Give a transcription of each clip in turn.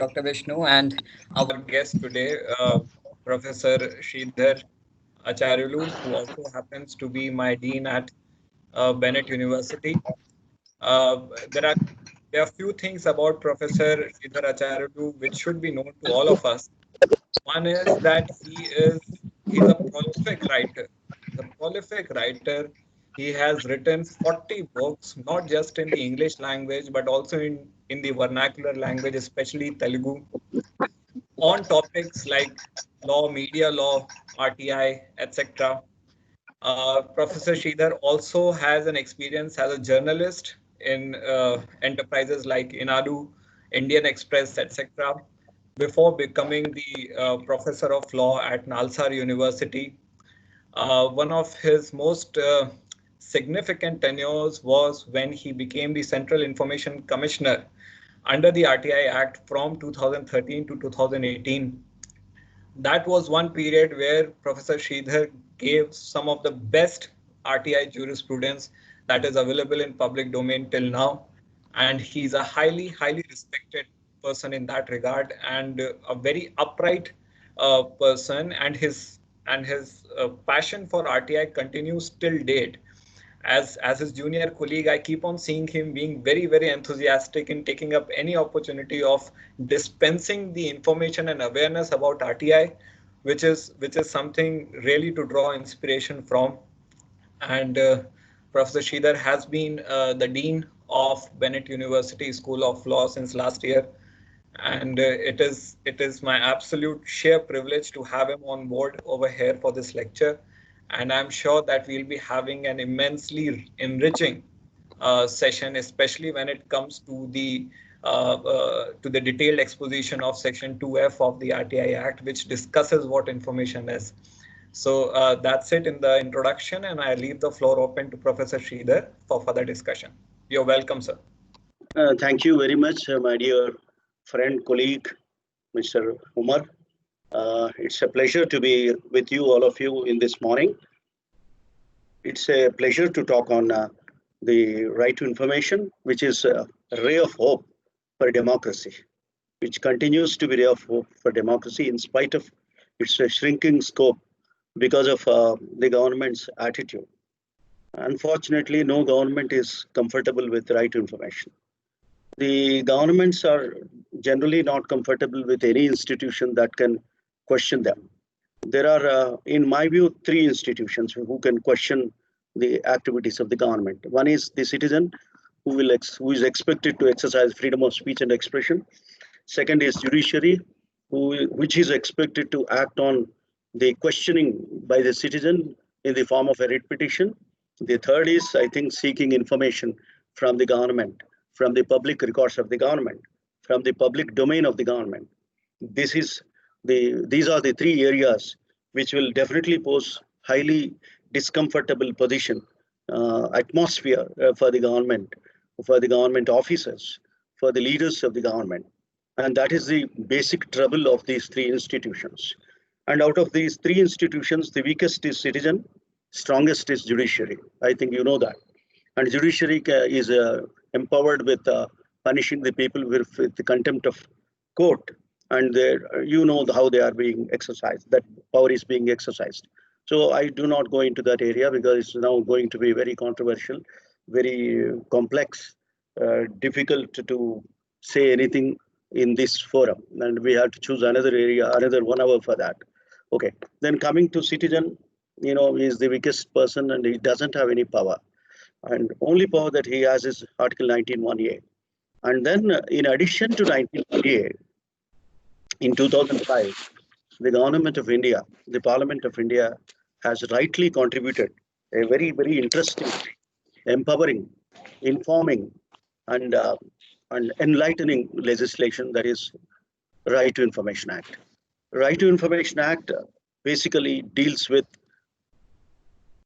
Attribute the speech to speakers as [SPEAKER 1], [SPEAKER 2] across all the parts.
[SPEAKER 1] Dr. Vishnu, and our guest today, Professor Sridhar Acharyulu, who also happens to be my dean at Bennett University. Uh, there are there are few things about Professor Sridhar Acharyulu which should be known to all of us. One is that he's a prolific writer. He's a prolific writer. He has written 40 books, not just in the English language, but also in the vernacular language, especially Telugu, on topics like law, media law, RTI, etc. Professor Sridhar also has an experience as a journalist in enterprises like Inadu, Indian Express, etc. Before becoming the professor of law at Nalsar University, one of his most significant tenures was when he became the Central Information Commissioner under the RTI Act from 2013 to 2018. That was one period where Professor Sridhar gave some of the best RTI jurisprudence that is available in public domain till now. And he's a highly respected person in that regard and a very upright person. And his passion for RTI continues till date. As his junior colleague, I keep on seeing him being very enthusiastic in taking up any opportunity of dispensing the information and awareness about RTI, which is something really to draw inspiration from. And Professor Sridhar has been the dean of Bennett University School of Law since last year, and it is my absolute sheer privilege to have him on board over here for this lecture. And I'm sure that we'll be having an immensely enriching session, especially when it comes to the detailed exposition of Section 2F of the RTI Act, which discusses what information is. So that's it in the introduction, and I leave the floor open to Professor Sridhar for further discussion. You're welcome, sir.
[SPEAKER 2] Thank you very much, my dear friend, colleague, Mr. Umar. It's a pleasure to be with you, all of you, in this morning. It's a pleasure to talk on the right to information, which is a ray of hope for democracy, which continues to be a ray of hope for democracy in spite of its shrinking scope because of the government's attitude. Unfortunately, no government is comfortable with right to information. The governments are generally not comfortable with any institution that can question them. There are, in my view, three institutions who can question the activities of the government. One is the citizen, who is expected to exercise freedom of speech and expression. Second is judiciary, which is expected to act on the questioning by the citizen in the form of a writ petition. The third is, I think, seeking information from the government, from the public records of the government, from the public domain of the government. These are the three areas which will definitely pose highly discomfortable position, atmosphere for the government officers, for the leaders of the government. And that is the basic trouble of these three institutions. And out of these three institutions, the weakest is citizen, strongest is judiciary. I think you know that. And judiciary is empowered with punishing the people with the contempt of court. And you know how they are being exercised, that power is being exercised. So I do not go into that area because it's now going to be very controversial, very complex, difficult to say anything in this forum. And we have to choose another area, another 1 hour for that. Okay, then coming to citizen, he is the weakest person and he doesn't have any power. And only power that he has is Article 19(1)(a). And then in addition to 19(1)(a), in 2005, the government of India, the Parliament of India has rightly contributed a very interesting, empowering, informing, and enlightening legislation, that is Right to Information Act. Right to Information Act basically deals with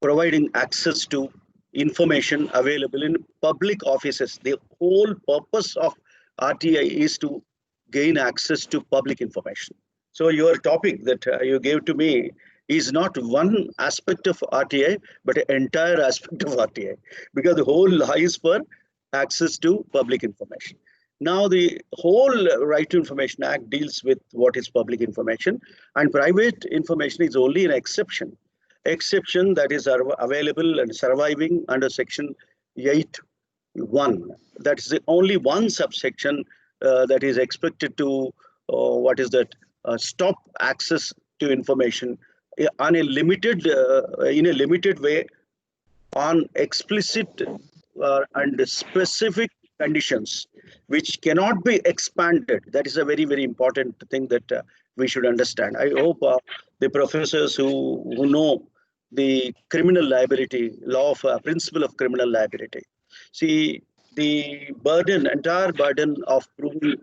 [SPEAKER 2] providing access to information available in public offices. The whole purpose of RTI is to gain access to public information. So your topic that you gave to me is not one aspect of RTI, but an entire aspect of RTI, because the whole lies for access to public information. Now the whole Right to Information Act deals with what is public information, and private information is only an exception. Exception that is available and surviving under Section 8(1). That is the only one subsection that is expected to what is that stop access to information on a limited in a limited way on explicit and specific conditions which cannot be expanded. That is a very, very important thing that we should understand. I hope the professors who know the criminal liability, law of principle of criminal liability. See, the burden, entire burden of proving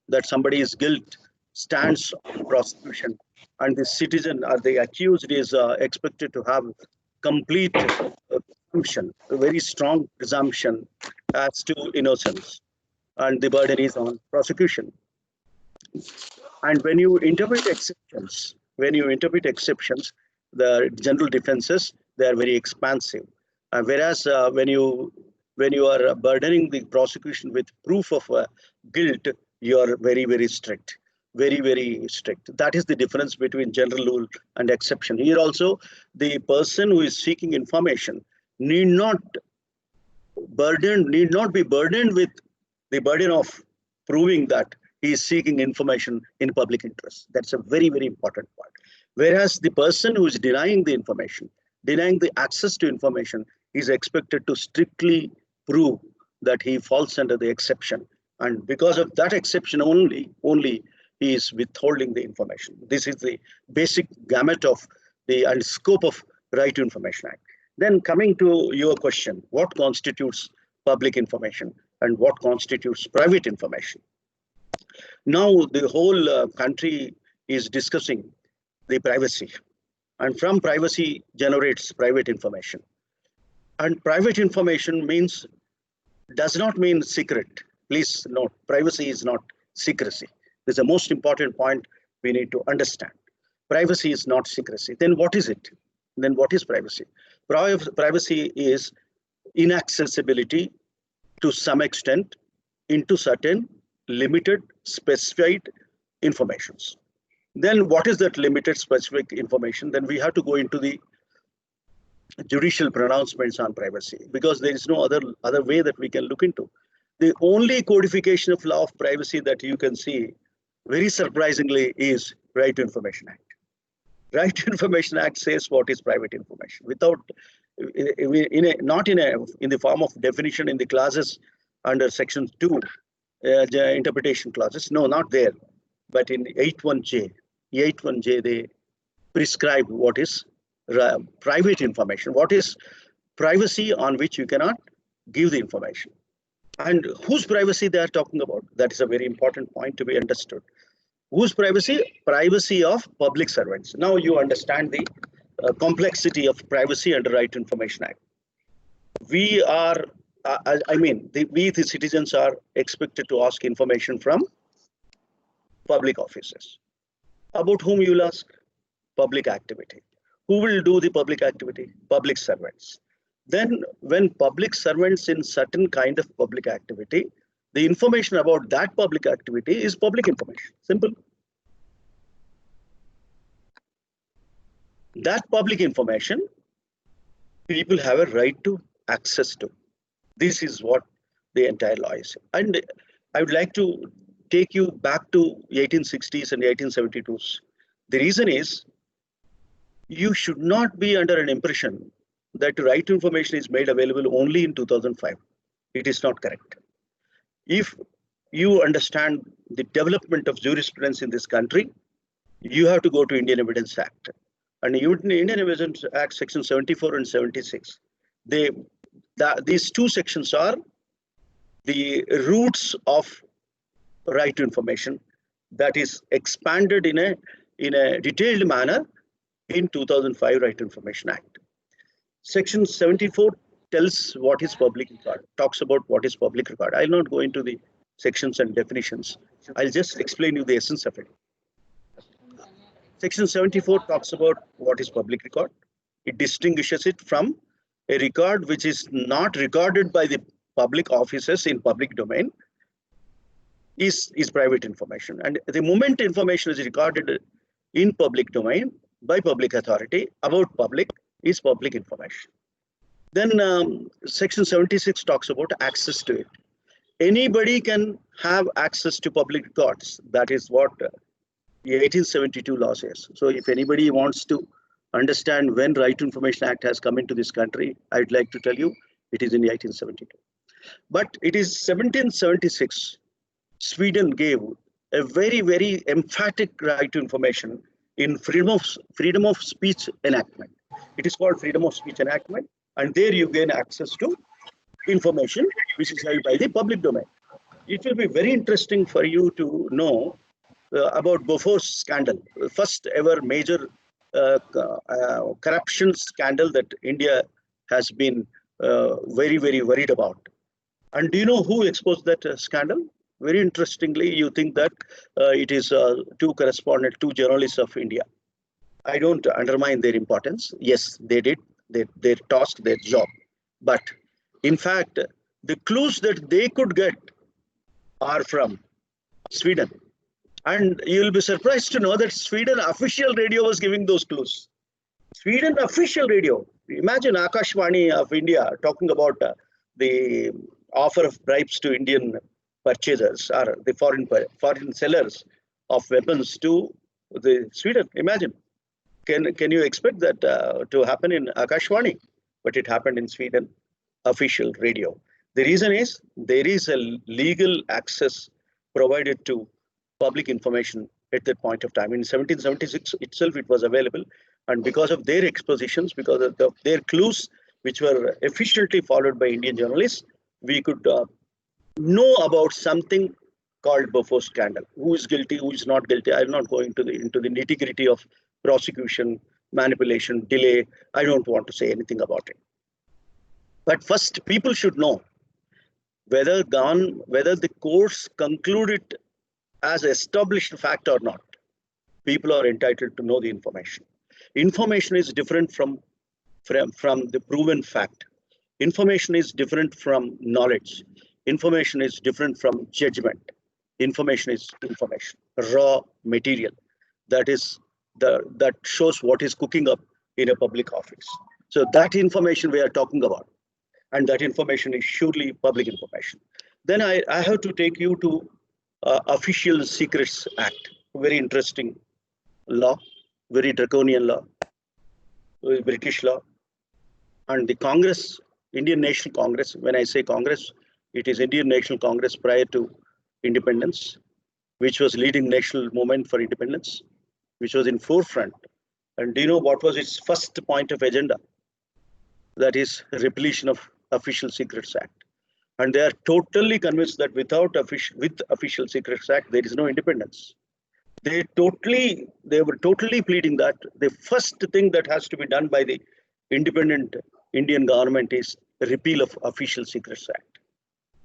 [SPEAKER 2] that somebody is guilt stands on prosecution, and the citizen or the accused is expected to have complete presumption, a very strong presumption as to innocence, and the burden is on prosecution. And when you interpret exceptions, the general defenses, they are very expansive. Whereas when you are burdening the prosecution with proof of guilt, you are very, very strict. Very, very strict. That is the difference between general rule and exception. Here also, the person who is seeking information need not be burdened with the burden of proving that he is seeking information in public interest. That's a very, very important part. Whereas the person who is denying the information, denying the access to information, is expected to strictly prove that he falls under the exception. And because of that exception only he is withholding the information. This is the basic gamut of the and scope of Right to Information Act. Then coming to your question, what constitutes public information and what constitutes private information? Now the whole country is discussing the privacy, and from privacy generates private information. And private information does not mean secret. Please note, privacy is not secrecy. This is the most important point we need to understand. Privacy is not secrecy. Then what is it? Then what is privacy? Privacy is inaccessibility to some extent into certain limited specified informations. Then what is that limited specific information? Then we have to go into the judicial pronouncements on privacy, because there is no other way that we can look into. The only codification of law of privacy that you can see, very surprisingly, is Right to Information Act. Right to Information Act says what is private information without, not in the form of definition in the clauses under Section 2, the interpretation clauses. No, not there. But in 8(1)(j, they prescribe what is private information, what is privacy on which you cannot give the information. And whose privacy they are talking about? That is a very important point to be understood. Whose privacy? Privacy of public servants. Now you understand the complexity of privacy under Right to Information Act. We are, we the citizens are expected to ask information from public officers. About whom you will ask? Public activity. Who will do the public activity? Public servants. Then when public servants in certain kind of public activity, the information about that public activity is public information. Simple. That public information, people have a right to access to. This is what the entire law is. And I would like to take you back to 1860s and 1872s. The reason is, you should not be under an impression that right to information is made available only in 2005. It is not correct. If you understand the development of jurisprudence in this country, you have to go to Indian Evidence Act. And Indian Evidence Act Section 74 and 76, these two sections are the roots of right to information that is expanded in a detailed manner in 2005 Right to Information Act. Section 74 tells what is public record, talks about what is public record. I'll not go into the sections and definitions. I'll just explain you the essence of it. Section 74 talks about what is public record. It distinguishes it from a record which is not recorded by the public officers in public domain, is private information. And the moment information is recorded in public domain by public authority about public is public information. Then Section 76 talks about access to it. Anybody can have access to public records. That is what the 1872 law says. So if anybody wants to understand when Right to Information Act has come into this country, I'd like to tell you it is in 1872. But it is 1776, Sweden gave a very, very emphatic right to information in freedom of speech enactment. It is called freedom of speech enactment, and there you gain access to information which is held by the public domain. It will be very interesting for you to know about Bofors scandal, the first ever major corruption scandal that India has been very, very worried about. And do you know who exposed that scandal? Very interestingly, you think that it is two journalists of India. I don't undermine their importance. Yes, they did. They tasked their job. But in fact, the clues that they could get are from Sweden. And you'll be surprised to know that Sweden official radio was giving those clues. Sweden official radio. Imagine Akashvani of India talking about the offer of bribes to Indian purchasers or the foreign sellers of weapons to the Sweden. Imagine. Can you expect that to happen in Akashvani? But it happened in Sweden official radio. The reason is there is a legal access provided to public information at that point of time. In 1776 itself, it was available. And because of their expositions, because of their clues, which were efficiently followed by Indian journalists, we could know about something called Bofors scandal. Who is guilty, who is not guilty? I'm not going into the nitty-gritty of prosecution, manipulation, delay. I don't want to say anything about it. But first, people should know whether the courts conclude it as established fact or not. People are entitled to know the information. Information is different from the proven fact. Information is different from knowledge. Information is different from judgment. Information is information, raw material. That shows what is cooking up in a public office. So that information we are talking about, and that information is surely public information. Then I have to take you to Official Secrets Act, very interesting law, very draconian law, British law. And the Congress, Indian National Congress, when I say Congress, it is Indian National Congress prior to independence, which was leading national movement for independence, which was in forefront. And do you know what was its first point of agenda? That is repeal of Official Secrets Act. And they are totally convinced that with Official Secrets Act, there is no independence. They were totally pleading that the first thing that has to be done by the independent Indian government is repeal of Official Secrets Act.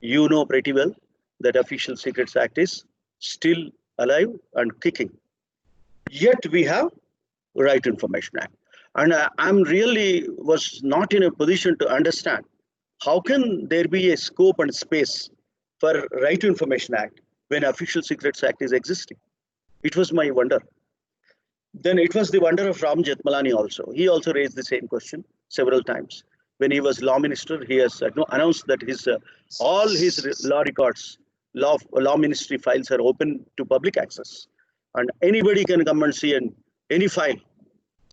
[SPEAKER 2] You know pretty well that Official Secrets Act is still alive and kicking. Yet we have Right to Information Act. And I'm really was not in a position to understand how can there be a scope and space for Right to Information Act when Official Secrets Act is existing. It was my wonder. Then it was the wonder of Ram Jethmalani also. He also raised the same question several times. When he was law minister, he has announced that all his law records, law ministry files are open to public access, and anybody can come and see any file.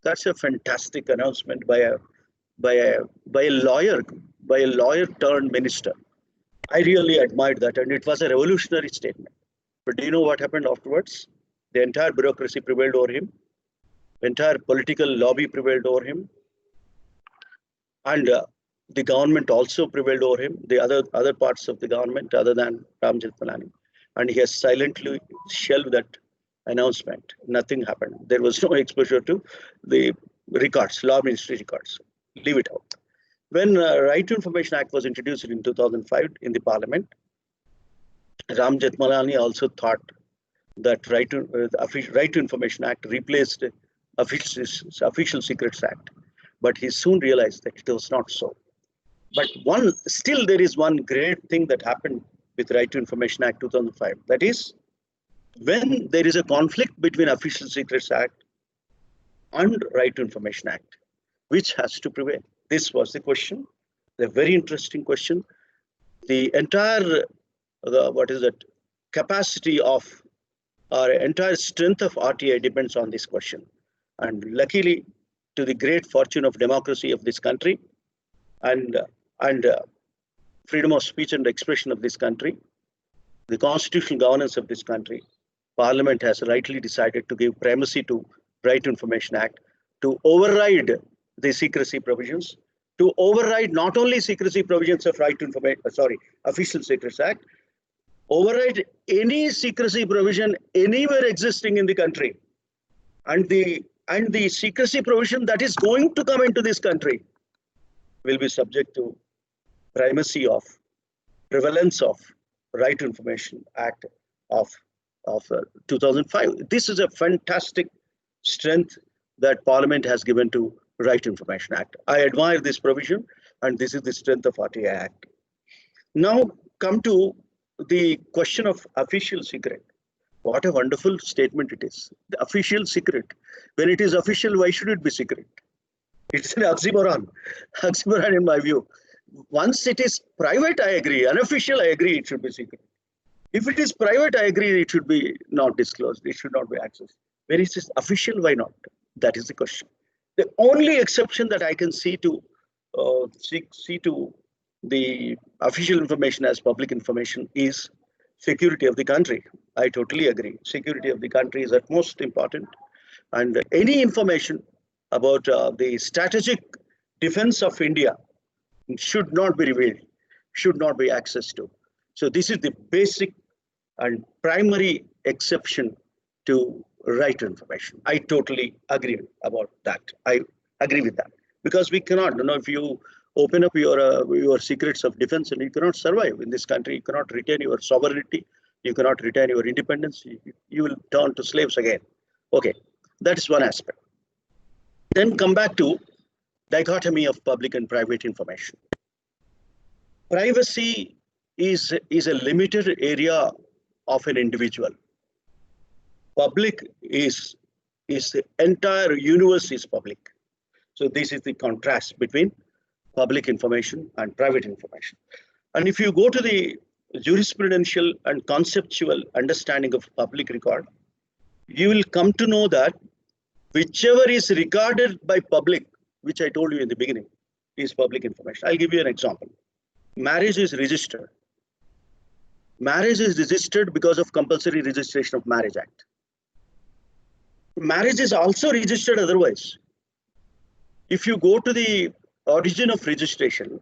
[SPEAKER 2] That's a fantastic announcement by a lawyer turned minister. I really admired that, and it was a revolutionary statement. But do you know what happened afterwards? The entire bureaucracy prevailed over him. Entire political lobby prevailed over him, and the government also prevailed over him. The other parts of the government, other than Ram Jethmalani, and he has silently shelved that announcement. Nothing happened. There was no exposure to the records, law ministry records. Leave it out. When Right to Information Act was introduced in 2005 in the Parliament, Ram Jethmalani also thought that Right to Information Act replaced Official Secrets Act, but he soon realized that it was not so. But still there is one great thing that happened with Right to Information Act 2005. That is, when there is a conflict between Official Secrets Act and Right to Information Act, which has to prevail? This was the question, the very interesting question. The entire, what is it, capacity of, our entire strength of RTI depends on this question. And luckily, to the great fortune of democracy of this country and freedom of speech and expression of this country, the constitutional governance of this country, Parliament has rightly decided to give primacy to Right to Information Act, to override the secrecy provisions, to override not only secrecy provisions of Right to Information, Official Secrets Act, override any secrecy provision anywhere existing in the country, and the secrecy provision that is going to come into this country will be subject to primacy of prevalence of Right to Information Act of 2005. This is a fantastic strength that Parliament has given to Right to Information Act. I admire this provision, and this is the strength of RTI Act. Now come to the question of official secret. What a wonderful statement it is. The official secret. When it is official, why should it be secret? It's an oxymoron. Oxymoron in my view. Once it is private, I agree. Unofficial, I agree it should be secret. If it is private, I agree it should be not disclosed. It should not be accessed. When it is official, why not? That is the question. The only exception that I can see to the official information as public information is security of the country. I totally agree. Security of the country is at most important, and any information about the strategic defense of India should not be revealed, should not be accessed to. So this is the basic and primary exception to Right to Information. I totally agree about that. I agree with that, because we cannot, if you open up your secrets of defense, and you cannot survive in this country, you cannot retain your sovereignty, you cannot retain your independence, you will turn to slaves again. Okay, that is one aspect. Then come back to dichotomy of public and private information. Privacy is a limited area of an individual. Public is the entire universe is public. So this is the contrast between public information and private information. And if you go to the jurisprudential and conceptual understanding of public record, you will come to know that whichever is recorded by public, which I told you in the beginning, is public information. I'll give you an example. Marriage is registered. Marriage is registered because of compulsory registration of Marriage Act. Marriage is also registered otherwise. If you go to the origin of registration,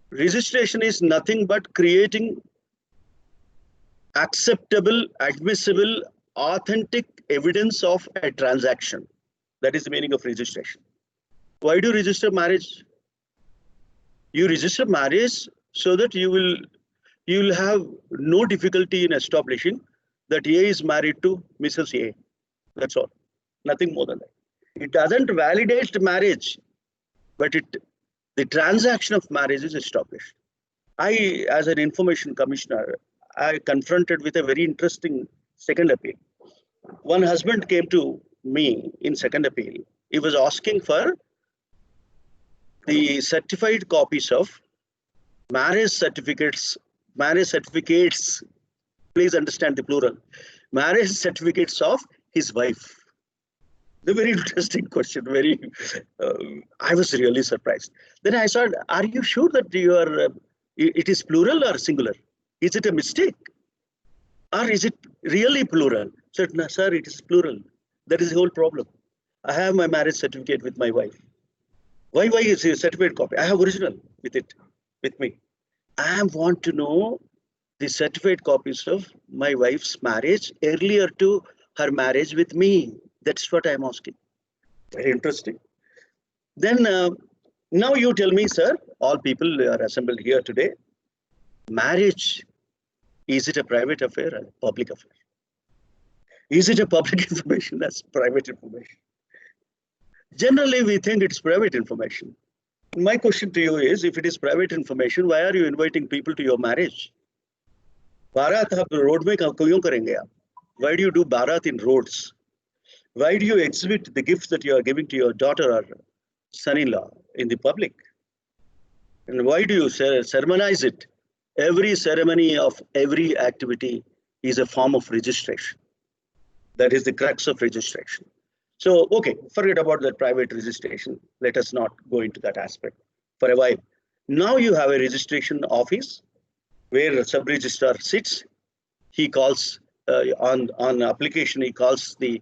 [SPEAKER 2] registration is nothing but creating acceptable, admissible, authentic evidence of a transaction. That is the meaning of registration. Why do you register marriage? You register marriage so that you will have no difficulty in establishing that A is married to Mrs. A. That's all. Nothing more than that. It doesn't validate marriage, but the transaction of marriage is established. I, as an information commissioner, I confronted with a very interesting second appeal. One husband came to me in second appeal. He was asking for the certified copies of marriage certificates, please understand the plural, marriage certificates of his wife. The very interesting question, I was really surprised. Then I said, are you sure that it is plural or singular? Is it a mistake? Or is it really plural? I said, no, sir, it is plural. That is the whole problem. I have my marriage certificate with my wife. Why is it a certificate copy? I have original with me. I want to know the certificate copies of my wife's marriage earlier to her marriage with me. That's what I'm asking. Very interesting. Then now you tell me, sir, all people are assembled here today. Marriage, is it a private affair or a public affair? Is it a public information? That's private information. Generally, we think it's private information. My question to you is, if it is private information, why are you inviting people to your marriage? बारात आप road में क्यों करेंगे आप? Why do you do barat in roads? Why do you exhibit the gifts that you are giving to your daughter or son-in-law in the public? And why do you ceremonize it? Every ceremony of every activity is a form of registration. That is the crux of registration. So, okay, forget about that private registration. Let us not go into that aspect for a while. Now you have a registration office where a sub-registrar sits. He calls on application, he calls the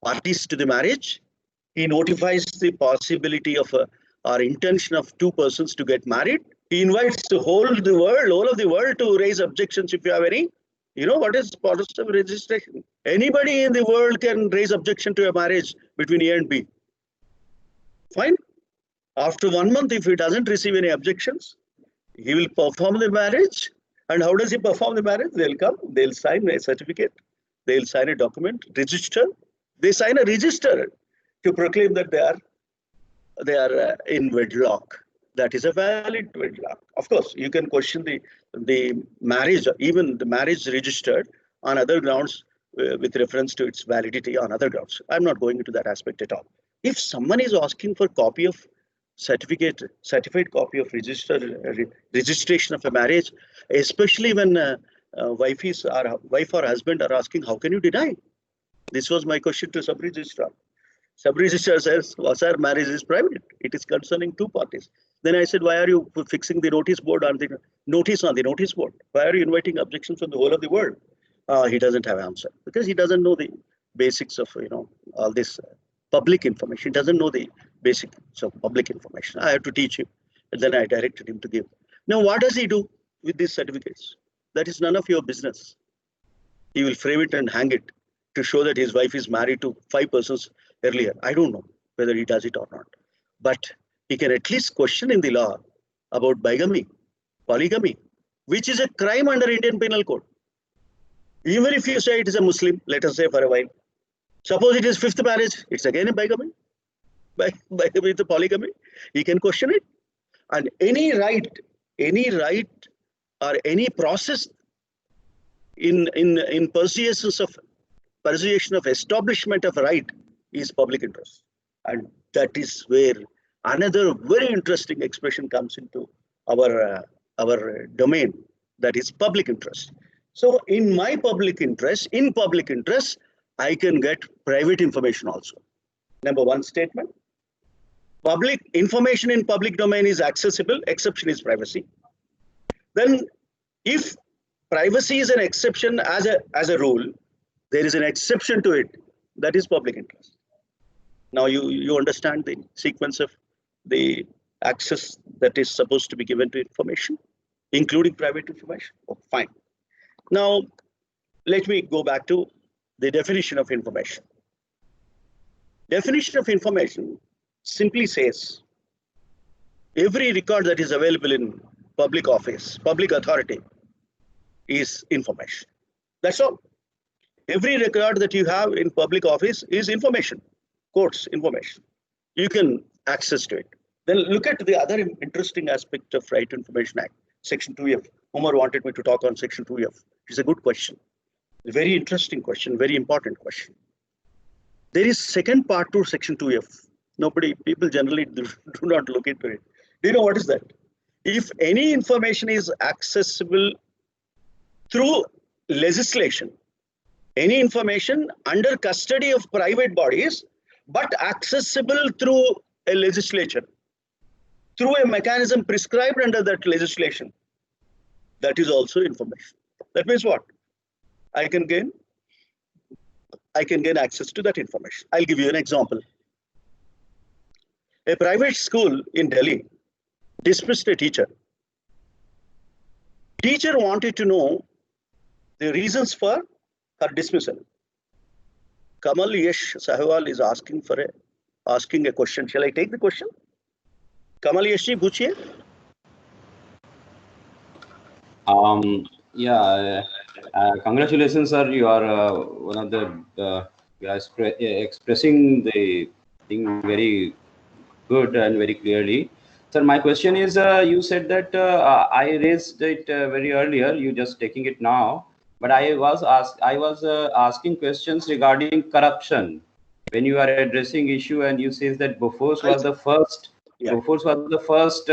[SPEAKER 2] parties to the marriage. He notifies the possibility of or intention of two persons to get married. He invites the whole of the world to raise objections if you have any. You know what is part of registration? Anybody in the world can raise objection to a marriage between A and B. Fine. After 1 month, if he doesn't receive any objections, he will perform the marriage. And how does he perform the marriage? They'll come, they'll sign a certificate, they'll sign a document, register. They sign a register to proclaim that they are in wedlock. That is a valid wedlock. Of course, you can question the marriage, even the marriage registered on other grounds with reference to its validity on other grounds. I'm not going into that aspect at all. If someone is asking for copy of certified copy of registration of a marriage, especially when wife or husband are asking, how can you deny? This was my question to sub-registrar. Sub-registrar says, well, sir, marriage is private. It is concerning two parties. Then I said, why are you fixing the notice board on the notice board? Why are you inviting objections from the whole of the world? He doesn't have an answer because he doesn't know the basics of all this public information. He doesn't know the basics of public information. I have to teach him, and then I directed him to give. Now, what does he do with these certificates? That is none of your business. He will frame it and hang it to show that his wife is married to 5 persons earlier. I don't know whether he does it or not. But he can at least question in the law about bigamy, polygamy, which is a crime under Indian Penal Code. Even if you say it is a Muslim, let us say for a while. Suppose it is 5th marriage, it's again a bigamy. Bigamy to polygamy. He can question it. And any right or any process in persuasion of establishment of right is public interest. And that is where another very interesting expression comes into our domain, that is public interest. So in public interest, I can get private information also. Number one statement, public information in public domain is accessible, exception is privacy. Then if privacy is an exception as a rule, there is an exception to it, that is public interest. Now you understand the sequence of the access that is supposed to be given to information, including private information. Oh, fine. Now, let me go back to the definition of information. Definition of information simply says every record that is available in public office, public authority is information. That's all. Every record that you have in public office is information, courts information. You can access to it. Then look at the other interesting aspect of Right to Information Act, Section 2F. Umar wanted me to talk on Section 2F. It's a good question. A very interesting question, very important question. There is second part to Section 2F. People generally do not look into it. Do you know what is that? If any information is accessible through legislation, any information under custody of private bodies, but accessible through a legislature, through a mechanism prescribed under that legislation, that is also information. That means what? I can gain access to that information. I'll give you an example. A private school in Delhi dismissed a teacher. Teacher wanted to know the reasons for her dismissal. Kamal Yash Sahwal is asking a question. Shall I take the question? Kamal Yash ji, पूछिए.
[SPEAKER 3] Yeah, congratulations, sir. You are one of the you are expressing the thing very good and very clearly. Sir, my question is, you said that I raised it very earlier. You just taking it now. but I was asking questions regarding corruption. When you are addressing issue and you says that Bofors was the first,
[SPEAKER 2] Yeah.
[SPEAKER 3] Bofors was the first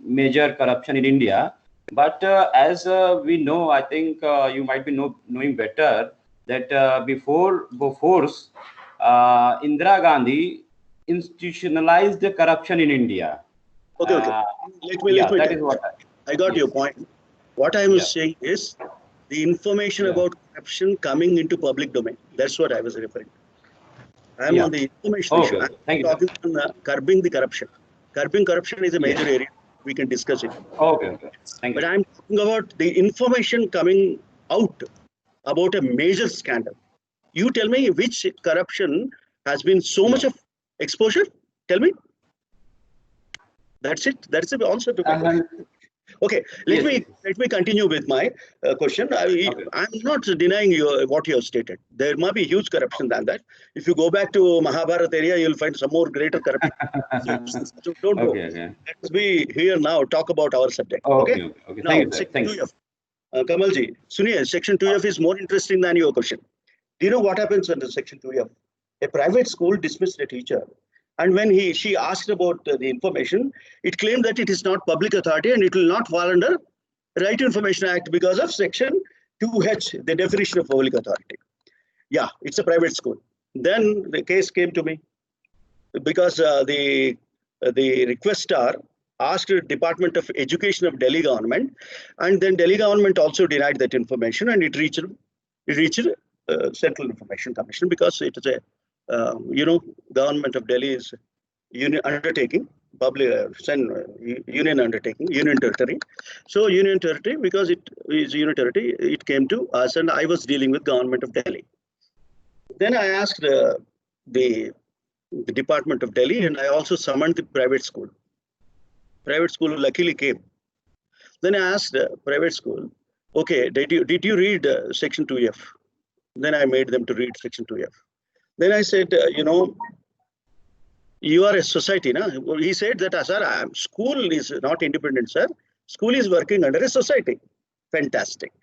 [SPEAKER 3] major corruption in India. But as we know, I think you might be knowing better that before Bofors, Indira Gandhi institutionalized the corruption in India.
[SPEAKER 2] Okay. Let me
[SPEAKER 3] That is what
[SPEAKER 2] I got
[SPEAKER 3] yes.
[SPEAKER 2] your point. What I was saying is the information about corruption coming into public domain. That's what I was referring to. I am on the information issue. I'm
[SPEAKER 3] Thank you,
[SPEAKER 2] talking on curbing the corruption. Curbing corruption is a major area. We can discuss it.
[SPEAKER 3] Okay. Thank you.
[SPEAKER 2] But I'm talking about the information coming out about a major scandal. You tell me which corruption has been so much of exposure. Tell me. That's it. That's the answer to my question. Okay, let me continue with my question. I'm not denying you what you have stated. There might be huge corruption than that. If you go back to Mahabharata area, you'll find some more greater corruption. So don't go. Let's be here now. Talk about our subject. Okay. Now, Section 2F. Kamalji, Suniya, Section 2F is more interesting than your question. Do you know what happens under Section 2F? A private school dismissed a teacher. And when she asked about the information, it claimed that it is not public authority and it will not fall under Right to Information Act because of Section 2H, the definition of public authority. Yeah, it's a private school. Then the case came to me because the requestor asked the Department of Education of Delhi government, and then Delhi government also denied that information, and it reached Central Information Commission because it is a government of Delhi is union undertaking, public union undertaking, union territory. So union territory, because it is union territory, it came to us, and I was dealing with government of Delhi. Then I asked the Department of Delhi, and I also summoned the private school. Private school luckily came. Then I asked the private school, okay, did you read Section 2F? Then I made them to read Section 2F. Then I said, you are a society, na? He said that, sir, school is not independent, sir. School is working under a society. Fantastic.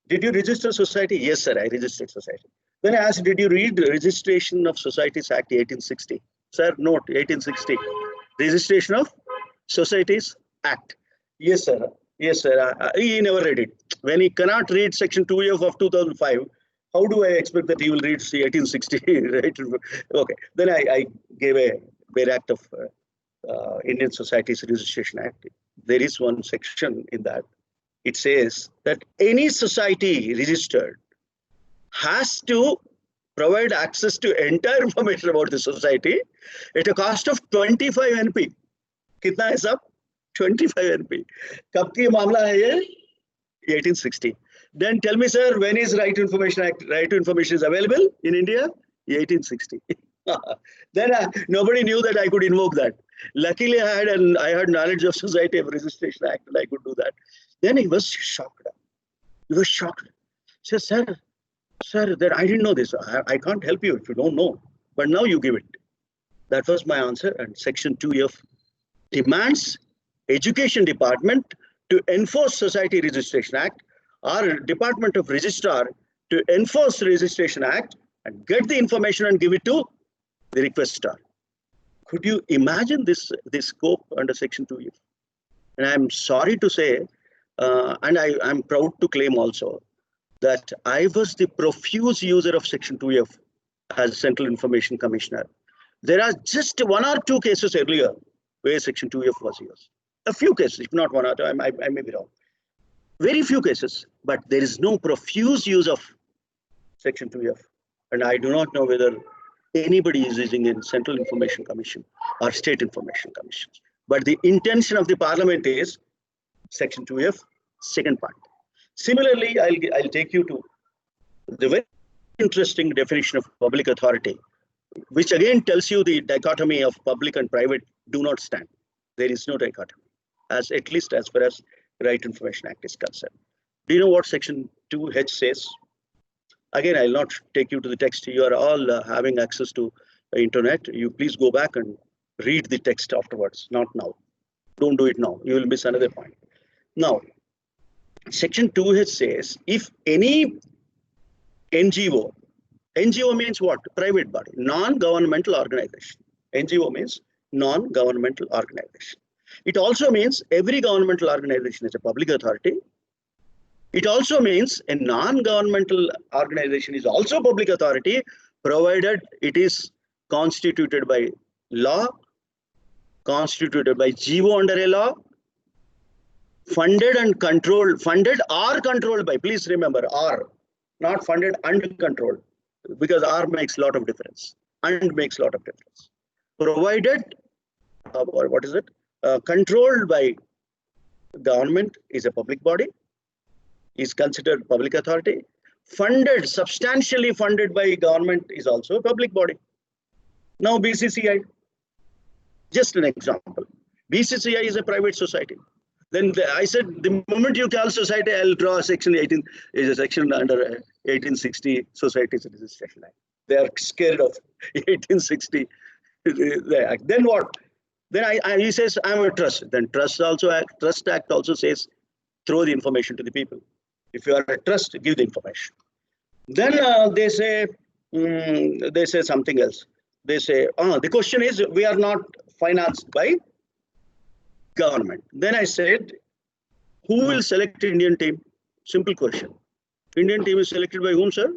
[SPEAKER 2] Did you register society? Yes, sir, I registered society. Then I asked, did you read Registration of Societies Act 1860? Sir, note 1860. Registration of Societies Act. Yes, sir. Yes, sir. He never read it. When he cannot read Section 2F of 2005, how do I expect that he will read 1860? Right? Okay. Then I gave a bare act of Indian Societies Registration Act. There is one section in that. It says that any society registered has to provide access to entire information about the society at a cost of 25 NP. Kitna hai sab? 25 NP. Kab ki मामला है ये? 1860. Then tell me, sir, when is Right to Information Act? Right to Information is available in India? 1860. Then nobody knew that I could invoke that. Luckily, I had knowledge of Society of Registration Act, and I could do that. Then he was shocked. He was shocked. He said, sir, that I didn't know this. I can't help you if you don't know. But now you give it. That was my answer. And Section 2F demands Education Department to enforce Society Registration Act, or Department of Registrar to enforce the Registration Act and get the information and give it to the requestor. Could you imagine this scope under Section 2F? And I'm sorry to say, and I'm proud to claim also, that I was the profuse user of Section 2F as Central Information Commissioner. There are just one or two cases earlier where Section 2F was used. A few cases, if not one or two, I may be wrong. Very few cases, but there is no profuse use of Section 2F. And I do not know whether anybody is using in Central Information Commission or State Information Commissions. But the intention of the Parliament is Section 2F, second part. Similarly, I'll take you to the very interesting definition of public authority, which again tells you the dichotomy of public and private do not stand. There is no dichotomy, at least as far as Right to Information Act is concerned. Do you know what Section 2H says? Again, I'll not take you to the text. You are all having access to the internet. You please go back and read the text afterwards, not now. Don't do it now. You will miss another point. Now, Section 2H says if any NGO, NGO means what? Private body, non-governmental organization. NGO means non-governmental organization. It also means every governmental organization is a public authority. It also means a non-governmental organization is also public authority, provided it is constituted by law, constituted by GO under a law, funded and controlled, funded or controlled by, please remember, or, not funded and controlled, because R makes a lot of difference, and makes a lot of difference. Provided, or what is it? Controlled by government is a public body, is considered public authority. Funded, substantially funded by government is also a public body. Now BCCI, just an example. BCCI is a private society. Then I said, the moment you call society, I'll draw section 18, is a section under 1860 Societies Registration Act. They are scared of 1860. Then what? Then he says, I'm a trust. Then Trust Act also says, throw the information to the people. If you are a trust, give the information. Then they say something else. They say, the question is, we are not financed by government. Then I said, who will select Indian team? Simple question. Indian team is selected by whom, sir?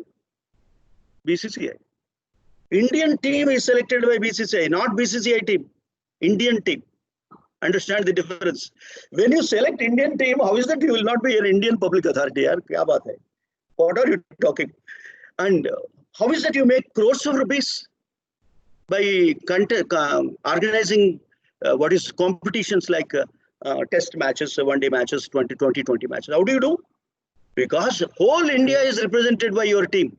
[SPEAKER 2] BCCI. Indian team is selected by BCCI, not BCCI team. Indian team. Understand the difference. When you select Indian team, how is that you will not be an Indian public authority? Yaar, kya baat hai? What are you talking? And how is that you make crores of rupees by organizing what is competitions like test matches, one-day matches, 20 matches? How do you do? Because whole India is represented by your team.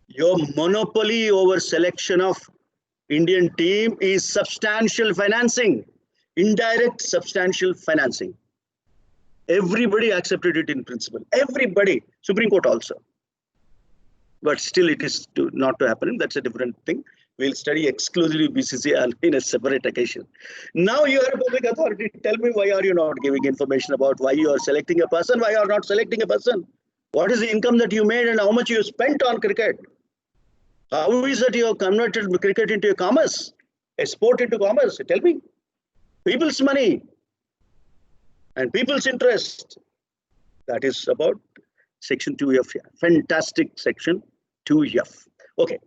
[SPEAKER 2] Your monopoly over selection of Indian team is substantial financing, indirect substantial financing. Everybody accepted it in principle. Everybody, Supreme Court also. But still it is not to happen. That's a different thing. We'll study exclusively BCCI in a separate occasion. Now you are a public authority. Tell me, why are you not giving information about why you are selecting a person, why you are not selecting a person? What is the income that you made and how much you spent on cricket? How is that you have converted cricket into a commerce, a sport into commerce? Tell me. People's money and people's interest. That is about section 2F. Fantastic section 2F. Okay.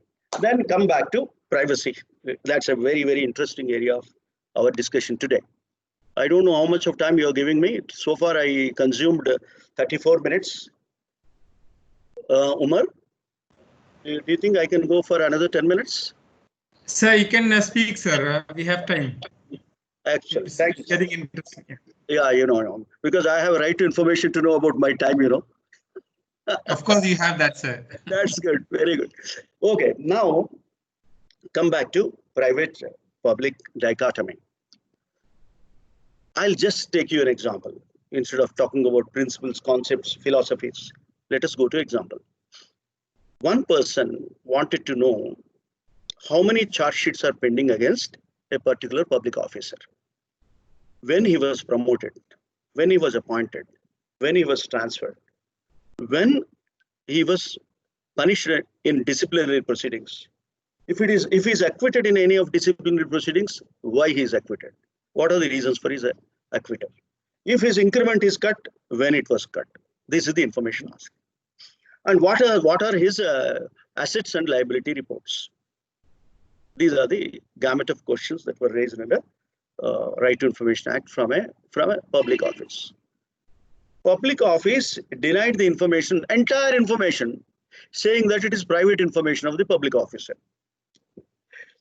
[SPEAKER 2] Then come back to privacy. That's a very, very interesting area of our discussion today. I don't know how much of time you are giving me. So far, I consumed 34 minutes. Umar, do you think I can go for another 10 minutes?
[SPEAKER 4] Sir, you can speak, sir. We have time.
[SPEAKER 2] Actually, thank you.
[SPEAKER 4] Getting interesting.
[SPEAKER 2] Yeah, because I have right to information to know about my time,
[SPEAKER 4] Of course, you have that, sir.
[SPEAKER 2] That's good. Very good. Okay, now come back to private-public dichotomy. I'll just take you an example. Instead of talking about principles, concepts, philosophies, let us go to example. One person wanted to know how many charge sheets are pending against a particular public officer. When he was promoted, when he was appointed, when he was transferred, when he was punished in disciplinary proceedings. If he is acquitted in any of disciplinary proceedings, why he is acquitted? What are the reasons for his acquittal? If his increment is cut, when it was cut. This is the information asked. And what are his assets and liability reports? These are the gamut of questions that were raised in the Right to Information Act from a public office. Public office denied the information, entire information, saying that it is private information of the public officer.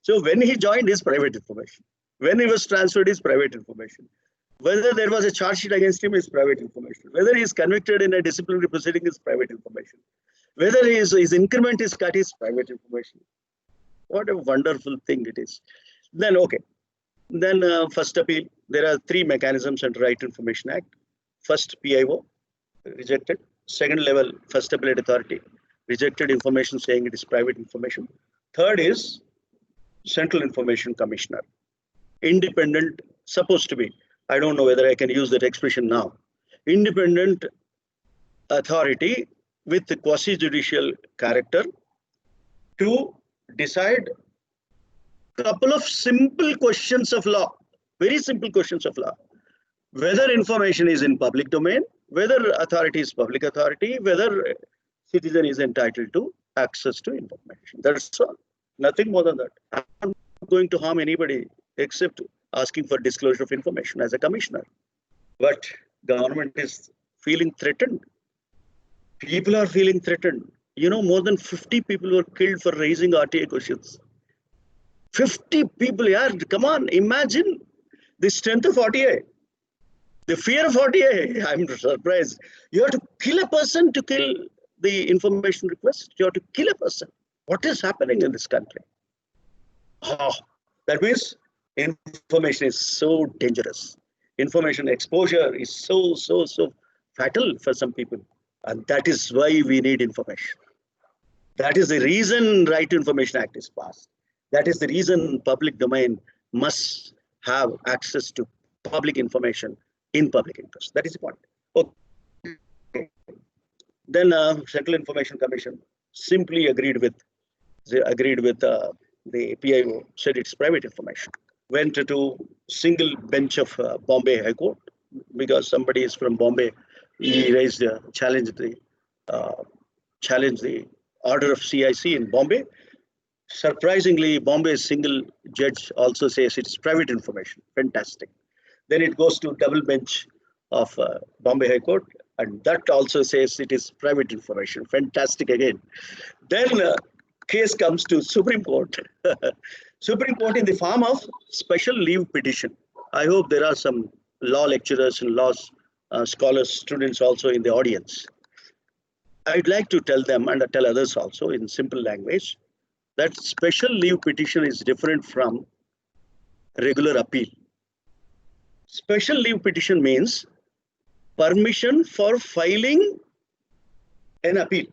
[SPEAKER 2] So when he joined, is private information. When he was transferred, is private information. Whether there was a charge sheet against him is private information. Whether he is convicted in a disciplinary proceeding is private information. Whether his increment is cut is private information. What a wonderful thing it is. Then, okay. Then first appeal, there are three mechanisms under Right to Information Act. First, PIO, rejected. Second level, First Appellate Authority, rejected information saying it is private information. Third is Central Information Commissioner, independent, supposed to be. I don't know whether I can use that expression now. independent authority with the quasi-judicial character to decide couple of simple questions of law, very simple questions of law. Whether information is in public domain, whether authority is public authority, whether citizen is entitled to access to information. That's all. Nothing more than that. I'm not going to harm anybody except asking for disclosure of information as a commissioner. But government is feeling threatened. People are feeling threatened. You know, more than 50 people were killed for raising RTA questions. 50 people, yeah, come on, imagine the strength of RTA. The fear of RTA, I'm surprised. You have to kill a person to kill the information request. You have to kill a person. What is happening in this country? Oh, that means information is so dangerous. Information exposure is so fatal for some people. And that is why we need information. That is the reason Right to Information Act is passed. That is the reason public domain must have access to public information in public interest. That is the point. Okay. Then Central Information Commission simply agreed with the PIO, said it's private information. Went to single bench of Bombay High Court because somebody is from Bombay. He raised challenged the order of CIC in Bombay. Surprisingly, Bombay's single judge also says it's private information. Fantastic. Then it goes to double bench of Bombay High Court, and that also says it is private information. Fantastic again. Then case comes to Supreme Court. Supreme Court in the form of special leave petition. I hope there are some law lecturers and law scholars, students also in the audience. I'd like to tell them and tell others also in simple language that special leave petition is different from regular appeal. Special leave petition means permission for filing an appeal.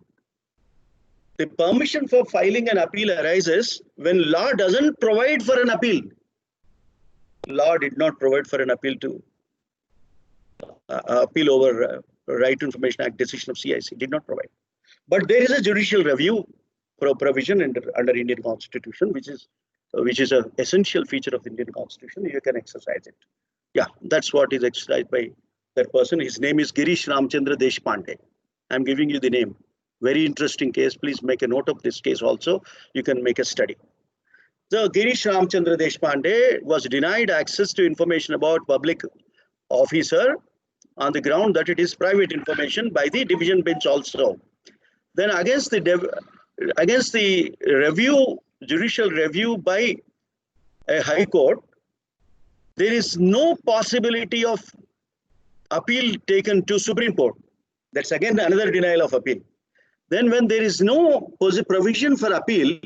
[SPEAKER 2] The permission for filing an appeal arises when law doesn't provide for an appeal. Law did not provide for an appeal to appeal over Right to Information Act decision of CIC, did not provide. But there is a judicial review provision under Indian Constitution, which is an essential feature of the Indian Constitution. You can exercise it. Yeah, that's what is exercised by that person. His name is Girish Ramchandra Deshpande. I'm giving you the name. Very interesting case. Please make a note of this case also. You can make a study. So Girish Ramchandra Deshpande was denied access to information about public officer on the ground that it is private information by the division bench also. Then against the review, judicial review by a high court, there is no possibility of appeal taken to Supreme Court. That's again another denial of appeal. Then when there is no provision for appeal,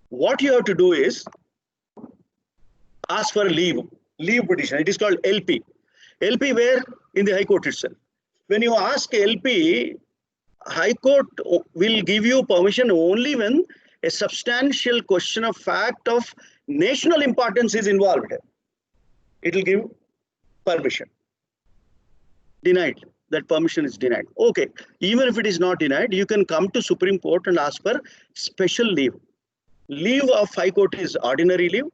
[SPEAKER 2] what you have to do is ask for a leave petition. It is called LP. LP where? In the High Court itself. When you ask LP, High Court will give you permission only when a substantial question of fact of national importance is involved. It will give permission. Denied. That permission is denied. Okay. Even if it is not denied, you can come to Supreme Court and ask for special leave. Leave of High Court is ordinary leave.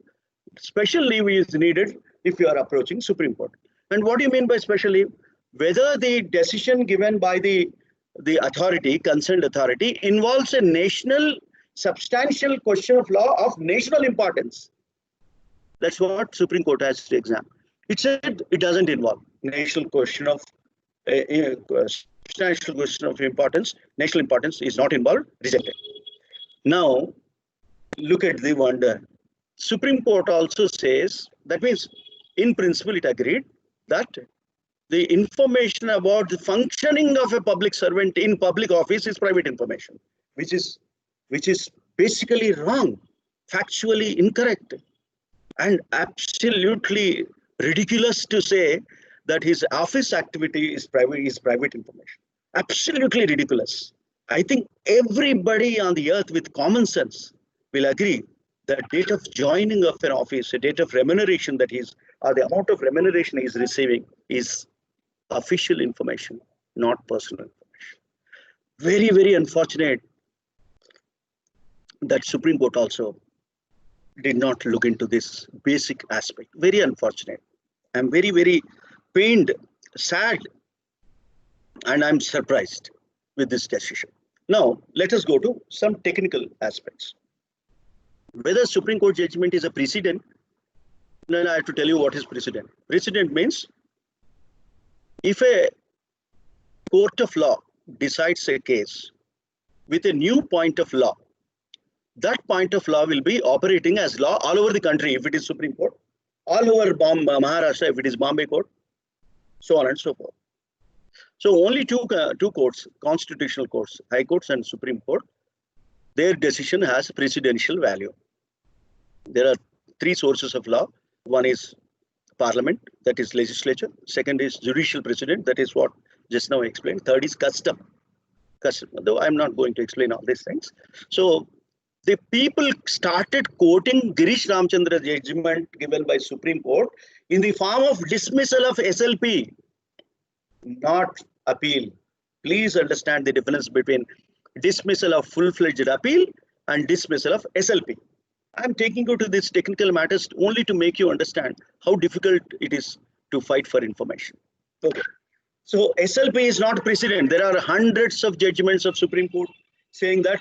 [SPEAKER 2] Special leave is needed if you are approaching Supreme Court. And what do you mean by special leave? Whether the decision given by the authority, concerned authority, involves a national substantial question of law of national importance. That's what Supreme Court has to examine. It said it doesn't involve national question of substantial question of importance. National importance is not involved, rejected. Now, look at the wonder. Supreme Court also says, that means in principle it agreed that the information about the functioning of a public servant in public office is private information, which is basically wrong, factually incorrect, and absolutely ridiculous to say that his office activity is private information. Absolutely ridiculous. I think everybody on the earth with common sense will agree that date of joining of an office, a date of remuneration that or the amount of remuneration he's receiving is official information, not personal information. Very, very unfortunate that Supreme Court also did not look into this basic aspect. Very unfortunate. I'm very, very pained, sad, and I'm surprised with this decision. Now, let us go to some technical aspects. Whether Supreme Court judgment is a precedent, then I have to tell you what is precedent. Precedent means if a court of law decides a case with a new point of law, that point of law will be operating as law all over the country if it is Supreme Court, all over Maharashtra if it is Bombay Court, so on and so forth. So only two courts, constitutional courts, High Courts and Supreme Court, their decision has precedential value. There are three sources of law. One is Parliament, that is legislature. Second is judicial precedent, that is what just now I explained. Third is custom. Though I'm not going to explain all these things. So the people started quoting Girish Ramchandra judgment given by Supreme Court in the form of dismissal of SLP, not appeal. Please understand the difference between dismissal of full-fledged appeal and dismissal of SLP. I'm taking you to these technical matters only to make you understand how difficult it is to fight for information. Okay. So SLP is not precedent. There are hundreds of judgments of Supreme Court saying that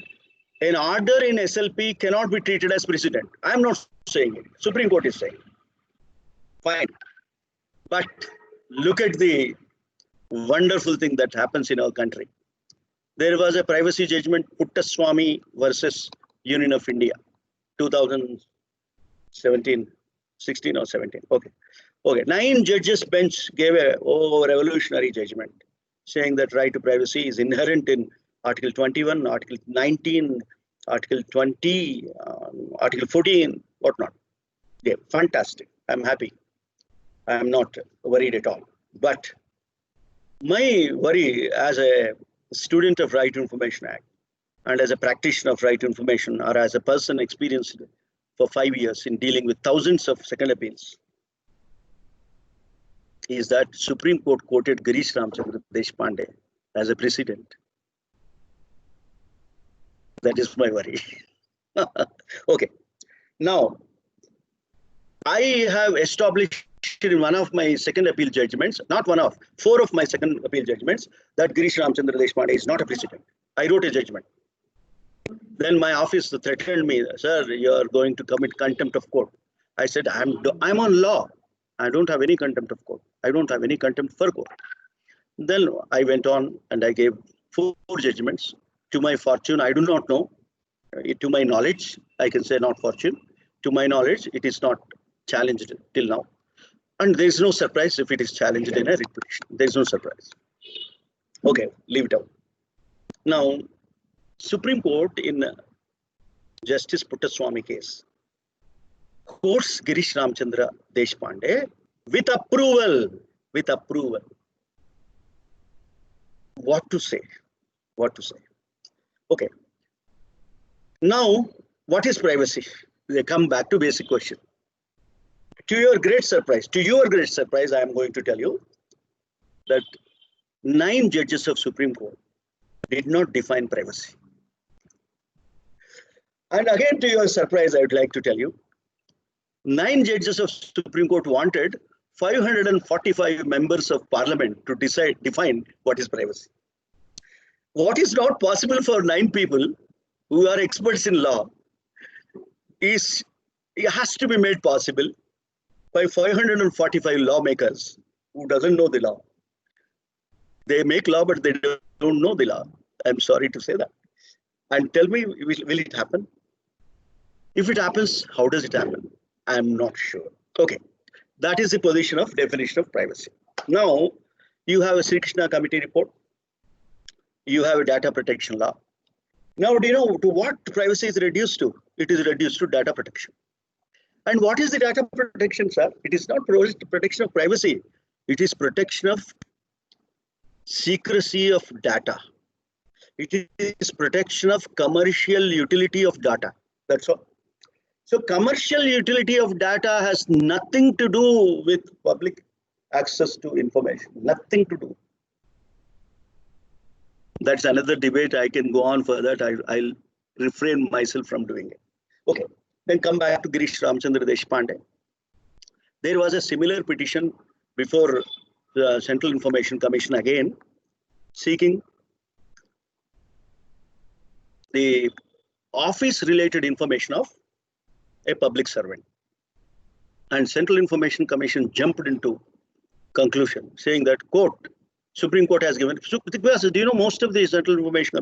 [SPEAKER 2] an order in SLP cannot be treated as precedent. I'm not saying it. Supreme Court is saying. Fine. But look at the wonderful thing that happens in our country. There was a privacy judgment, Puttaswamy versus Union of India, 2017, 16 or 17. Okay. 9 judges bench gave a revolutionary judgment saying that right to privacy is inherent in Article 21, Article 19, Article 20, Article 14, whatnot. Yeah, fantastic. I'm happy. I am not worried at all. But my worry as a student of Right to Information Act and as a practitioner of right to information, or as a person experienced for 5 years in dealing with thousands of second appeals, is that Supreme Court quoted Girish Ramchandra Deshpande as a precedent. That is my worry. Okay. Now, I have established in one of my second appeal judgments, not one of, 4 of my second appeal judgments, that Girish Ramchandra Deshpande is not a precedent. I wrote a judgment. Then my office threatened me, sir, you are going to commit contempt of court. I said, I'm on law. I don't have any contempt of court. I don't have any contempt for court. Then I went on and I gave 4 judgments. To my fortune, I do not know. To my knowledge, I can say not fortune. To my knowledge, it is not challenged till now. And there is no surprise if it is challenged in a writ petition. There is no surprise. Okay, leave it out. Now, Supreme Court in Justice Puttaswamy case quotes Girish Ramchandra Deshpande with approval. With approval. What to say? What to say? Okay. Now, what is privacy? They come back to basic question. To your great surprise, I am going to tell you that 9 judges of Supreme Court did not define privacy. And again, to your surprise, I would like to tell you, 9 judges of Supreme Court wanted 545 members of parliament to define what is privacy. What is not possible for 9 people who are experts in law it has to be made possible by 545 lawmakers who doesn't know the law. They make law, but they don't know the law. I'm sorry to say that. And tell me, will it happen? If it happens, how does it happen? I'm not sure. Okay, that is the definition of privacy. Now, you have a Sri Krishna Committee report. You have a data protection law. Now, do you know to what privacy is reduced to? It is reduced to data protection. And what is the data protection, sir? It is not protection of privacy. It is protection of secrecy of data. It is protection of commercial utility of data. That's all. So commercial utility of data has nothing to do with public access to information. Nothing to do. That's another debate. I can go on further. I'll refrain myself from doing it. Okay, then come back to Girish Ramchandra Deshpande. There was a similar petition before the Central Information Commission again, seeking the office-related information of a public servant. And Central Information Commission jumped into conclusion, saying that, quote, Supreme Court has given, so, do you know most of the Central Information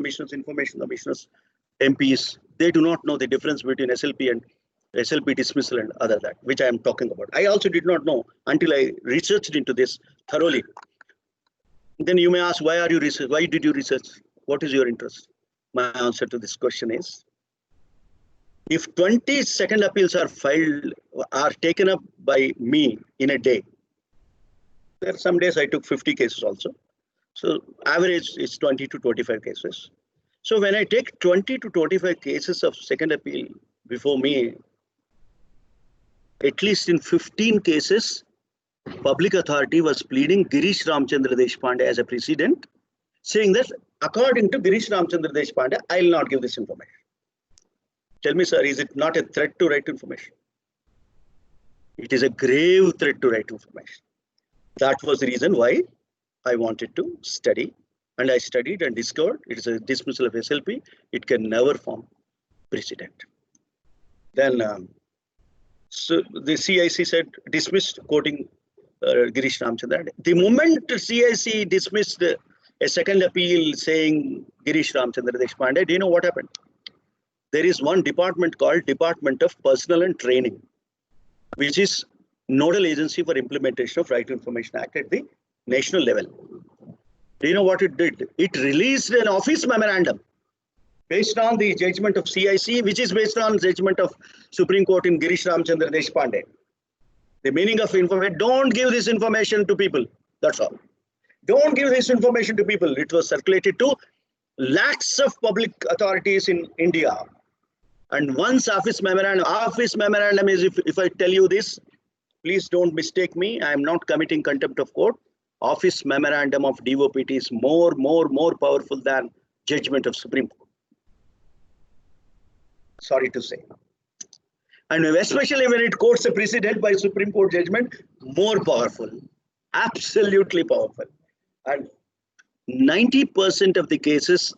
[SPEAKER 2] Commissioners, MPs, they do not know the difference between SLP and SLP dismissal and other that, which I am talking about. I also did not know until I researched into this thoroughly. Then you may ask, why are you research? Why did you research? What is your interest? My answer to this question is, if 20 second appeals are filed, are taken up by me in a day, there are some days I took 50 cases also. So average is 20 to 25 cases. So when I take 20 to 25 cases of second appeal before me, at least in 15 cases, public authority was pleading Girish Ramchandra Deshpande as a precedent, saying that according to Girish Ramchandra Deshpande, I will not give this information. Tell me, sir, is it not a threat to right information? It is a grave threat to right information. That was the reason why I wanted to study, and I studied and discovered it is a dismissal of SLP. It can never form precedent. Then, so the CIC said dismissed, quoting Girish Ramchandra. The moment CIC dismissed a second appeal saying Girish Ramchandra Deshpande, do you know what happened? There is one department called Department of Personnel and Training, which is nodal agency for implementation of Right to Information Act at the national level. Do you know what it did? It released an office memorandum based on the judgment of CIC, which is based on judgment of Supreme Court in Girish Ramchandra Deshpande. The meaning of information, don't give this information to people. That's all. Don't give this information to people. It was circulated to lakhs of public authorities in India. And once office memorandum is, if I tell you this, please don't mistake me. I am not committing contempt of court. Office memorandum of DOPT is more powerful than judgment of Supreme Court. Sorry to say. And especially when it quotes a precedent by Supreme Court judgment, more powerful, absolutely powerful. And 90% of the cases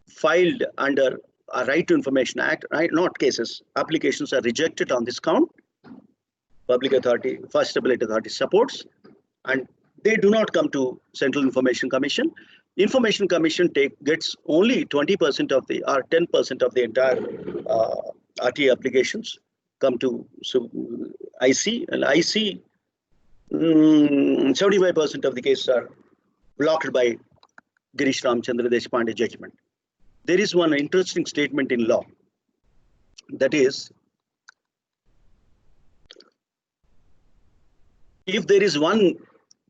[SPEAKER 2] filed under a Right to Information Act, not cases, applications are rejected on this count. Public authority, First Appellate Authority supports, and they do not come to Central Information Commission. Information Commission gets only 20% of the, or 10% of the entire RTA applications come to IC, and IC, 75% of the cases are blocked by Girish Ramchandra Deshpande judgment. There is one interesting statement in law, that is, if there is one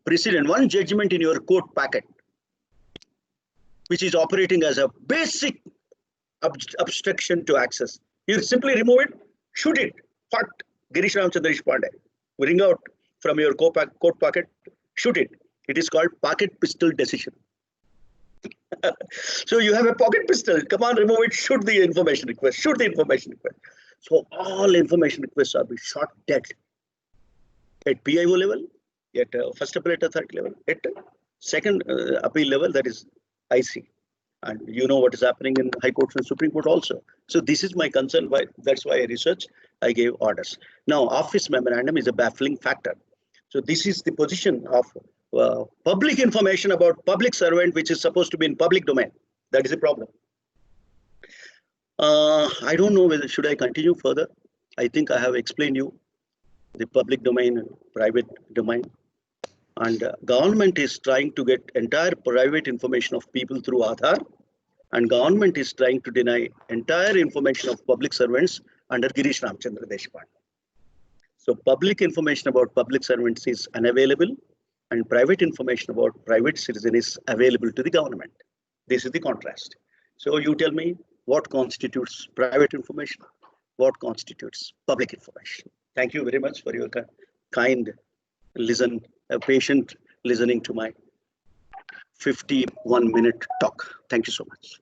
[SPEAKER 2] precedent, one judgment in your court packet, which is operating as a basic obstruction to access, you simply remove it, shoot it, hot, Girish Ramchandra Deshpande, bring out from your court packet, shoot it. It is called pocket pistol decision. So you have a pocket pistol, come on, remove it, shoot the information request, shoot the information request. So all information requests are being shot dead at PIO level, at First Appellate Authority level, at second appeal level, that is IC. And you know what is happening in High Court and Supreme Court also. So this is my concern, that's why I researched, I gave orders. Now, office memorandum is a baffling factor. So this is the position of public information about public servant, which is supposed to be in public domain. That is a problem. I don't know whether should I continue further. I think I have explained you the public domain and private domain. And government is trying to get entire private information of people through Aadhaar, and government is trying to deny entire information of public servants under Girish Ramchandra Deshpande. So public information about public servants is unavailable, and private information about private citizen is available to the government. This is the contrast. So you tell me what constitutes private information, what constitutes public information. Thank you very much for your kind listen a patient listening to my 51-minute talk. Thank you so much.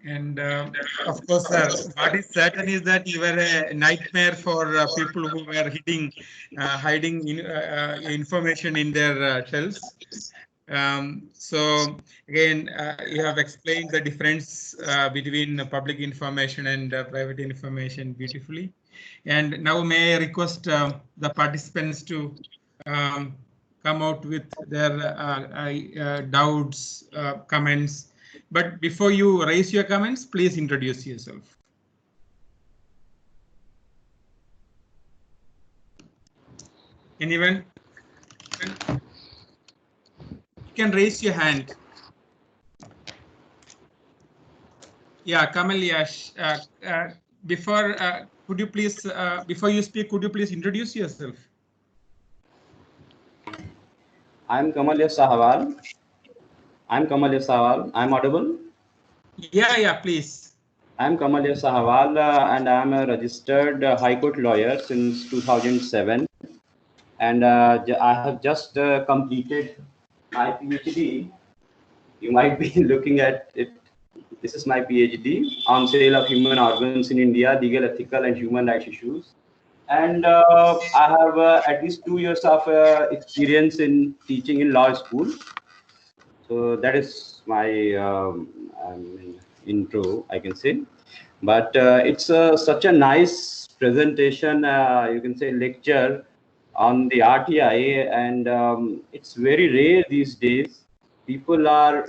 [SPEAKER 4] And of course, what is certain is that you were a nightmare for people who were hiding information in their shelves. So again, you have explained the difference between public information and private information beautifully. And now may I request the participants to come out with their doubts, comments. But before you raise your comments, please introduce yourself. Anyone? You can raise your hand. Yeah, Kamal Yash. Could you please, before you speak, could you please introduce yourself?
[SPEAKER 3] I'm Kamal Sahawal. I'm audible?
[SPEAKER 4] Yeah, please.
[SPEAKER 3] I'm Kamal Sahawal and I'm a registered High Court lawyer since 2007. And I have just completed my PhD. You might be looking at it. This is my PhD on sale of human organs in India, legal, ethical, and human rights issues. And I have at least 2 years of experience in teaching in law school. So that is my intro, I can say. But it's such a nice presentation, you can say lecture on the RTI, and it's very rare these days. People are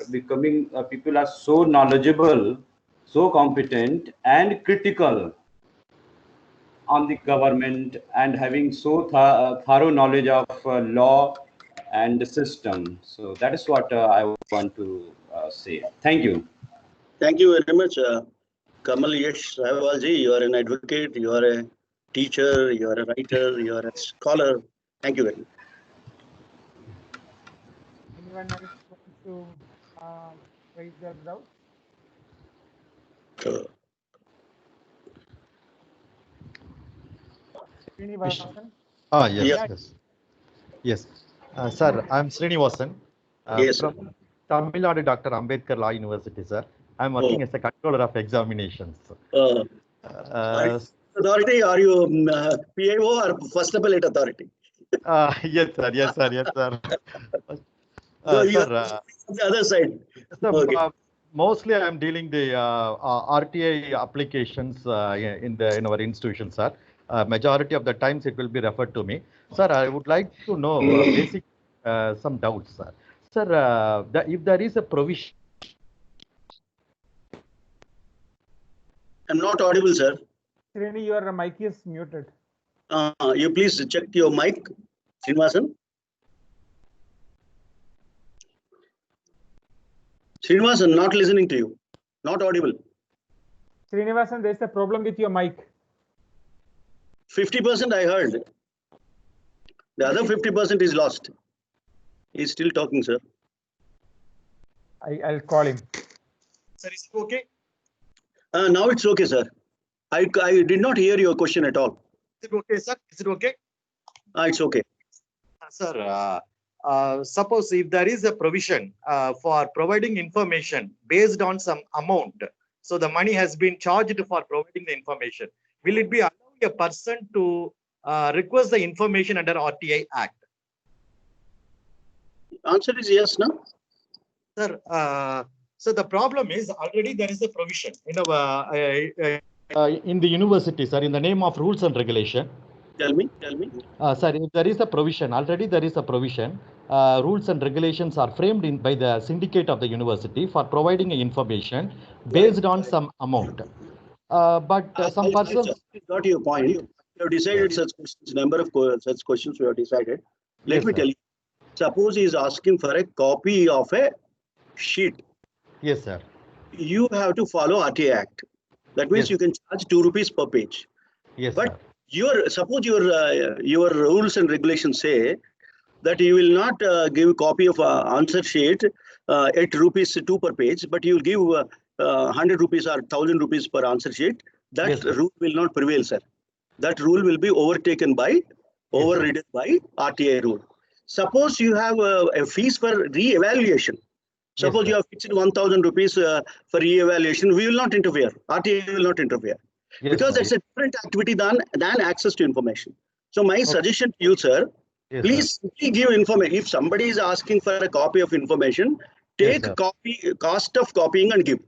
[SPEAKER 3] so knowledgeable, so competent and critical on the government and having so thorough knowledge of law and the system. So that is what I want to say. Thank you.
[SPEAKER 2] Thank you very much, Kamal Yash Sahawalji. You are an advocate, you are a teacher, you are a writer, you are a scholar. Thank you very much.
[SPEAKER 5] Anyone else want to raise their doubt? Srinivasan?
[SPEAKER 6] Yes. Sir, I'm Srinivasan.
[SPEAKER 2] Yes.
[SPEAKER 6] From Tamil Nadu Dr. Ambedkar Law University, sir. I'm working as a controller of examinations.
[SPEAKER 2] Authority, are you PIO or First Appellate Authority?
[SPEAKER 6] Yes, sir.
[SPEAKER 2] So you
[SPEAKER 6] Sir,
[SPEAKER 2] are on the other side.
[SPEAKER 6] Sir,
[SPEAKER 2] Okay.
[SPEAKER 6] mostly I'm dealing the RTI applications in our institution, sir. Majority of the times it will be referred to me. Sir, I would like to know basic some doubts, sir. Sir, if there is a provision.
[SPEAKER 2] I'm not audible, sir.
[SPEAKER 5] Srini, your mic is muted.
[SPEAKER 2] You please check your mic, Srinivasan. Srinivasan, not listening to you. Not audible.
[SPEAKER 5] Srinivasan, there's a problem with your mic.
[SPEAKER 2] 50% I heard. The other 50% is lost. He's still talking, sir.
[SPEAKER 5] I'll call him.
[SPEAKER 2] Sir, is it okay? Now it's okay, sir. I did not hear your question at all.
[SPEAKER 7] Is it okay, sir? Is it okay?
[SPEAKER 2] It's okay.
[SPEAKER 7] Sir, suppose if there is a provision for providing information based on some amount, so the money has been charged for providing the information, will it be allowing a person to request the information under RTI Act?
[SPEAKER 2] Answer is yes, no?
[SPEAKER 7] Sir, so the problem is already there is a provision
[SPEAKER 6] In the university, sir, in the name of rules and regulation.
[SPEAKER 2] Tell me.
[SPEAKER 6] Sir, if there is a provision, already there is a provision. Rules and regulations are framed by the syndicate of the university for providing information based on some amount. But some persons.
[SPEAKER 2] Got your point. You have decided such questions, number of such questions we have decided. Let me tell you. Suppose he is asking for a copy of a sheet.
[SPEAKER 6] Yes, sir.
[SPEAKER 2] You have to follow RTI Act. That means you can charge 2 rupees per page.
[SPEAKER 6] Yes,
[SPEAKER 2] but
[SPEAKER 6] sir.
[SPEAKER 2] Suppose your rules and regulations say that you will not give a copy of answer sheet at rupees 2 per page, but you will give 100 rupees or 1000 rupees per answer sheet. That rule will not prevail, sir. That rule will be overridden by RTI rule. suppose you have a fees for re-evaluation. Suppose
[SPEAKER 6] sir.
[SPEAKER 2] you have fixed 1,000 rupees for re-evaluation, we will not interfere. RTA will not interfere.
[SPEAKER 6] Yes,
[SPEAKER 2] Because
[SPEAKER 6] sir.
[SPEAKER 2] it's a different activity than access to information. So my suggestion to you, sir,
[SPEAKER 6] Yes,
[SPEAKER 2] please simply give information. If somebody is asking for a copy of information,
[SPEAKER 6] Yes,
[SPEAKER 2] take
[SPEAKER 6] sir.
[SPEAKER 2] cost of copying and give.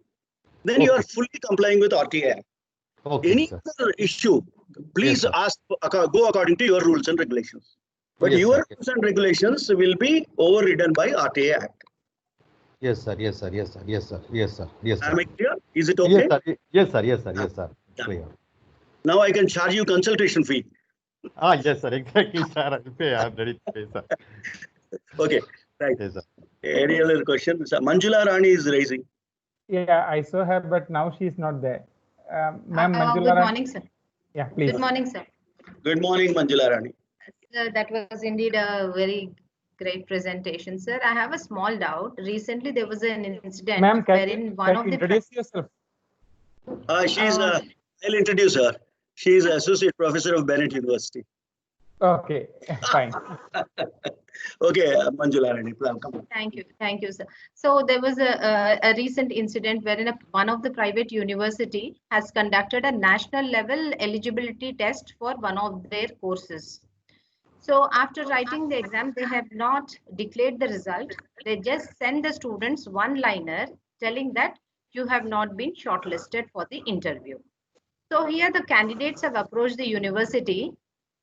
[SPEAKER 2] Then you are
[SPEAKER 6] Okay.
[SPEAKER 2] fully complying with RTA Act.
[SPEAKER 6] Okay,
[SPEAKER 2] Any
[SPEAKER 6] sir.
[SPEAKER 2] other issue, please
[SPEAKER 6] sir.
[SPEAKER 2] ask, go according to your rules and regulations. But
[SPEAKER 6] Yes,
[SPEAKER 2] your
[SPEAKER 6] sir.
[SPEAKER 2] rules and regulations will be overridden by RTA Act.
[SPEAKER 6] Yes, sir. Yes, sir. Yes, sir. Yes, sir. Yes, sir. Yes, sir.
[SPEAKER 2] Am I clear? Is it
[SPEAKER 6] Yes,
[SPEAKER 2] okay?
[SPEAKER 6] sir. Yes, sir. Yes, sir. Yes, sir.
[SPEAKER 2] Done.
[SPEAKER 6] Clear.
[SPEAKER 2] Now I can charge you consultation fee.
[SPEAKER 6] Yes, sir. Exactly, sir. I will pay. I'm ready to pay, sir.
[SPEAKER 2] Okay, right.
[SPEAKER 6] Yes, sir.
[SPEAKER 2] Any other questions? Manjula Rani is raising.
[SPEAKER 5] Yeah, I saw her, but now she's not there. Ma'am, Manjula
[SPEAKER 8] Good
[SPEAKER 5] Rani.
[SPEAKER 8] morning, sir.
[SPEAKER 5] Yeah, please.
[SPEAKER 8] Good morning, sir.
[SPEAKER 2] Good morning, Manjula Rani.
[SPEAKER 8] That was indeed a very great presentation, sir. I have a small doubt. Recently, there was an incident
[SPEAKER 5] Ma'am,
[SPEAKER 8] wherein one of the
[SPEAKER 5] introduce yourself?
[SPEAKER 2] I'll introduce her. She is associate professor of Bennett University.
[SPEAKER 5] Okay, fine.
[SPEAKER 2] Okay, Manjula Rani, come on.
[SPEAKER 8] Thank you, sir. So there was a recent incident wherein one of the private university has conducted a national level eligibility test for one of their courses. So after writing the exam, they have not declared the result. They just send the students one-liner telling that you have not been shortlisted for the interview. So here the candidates have approached the university,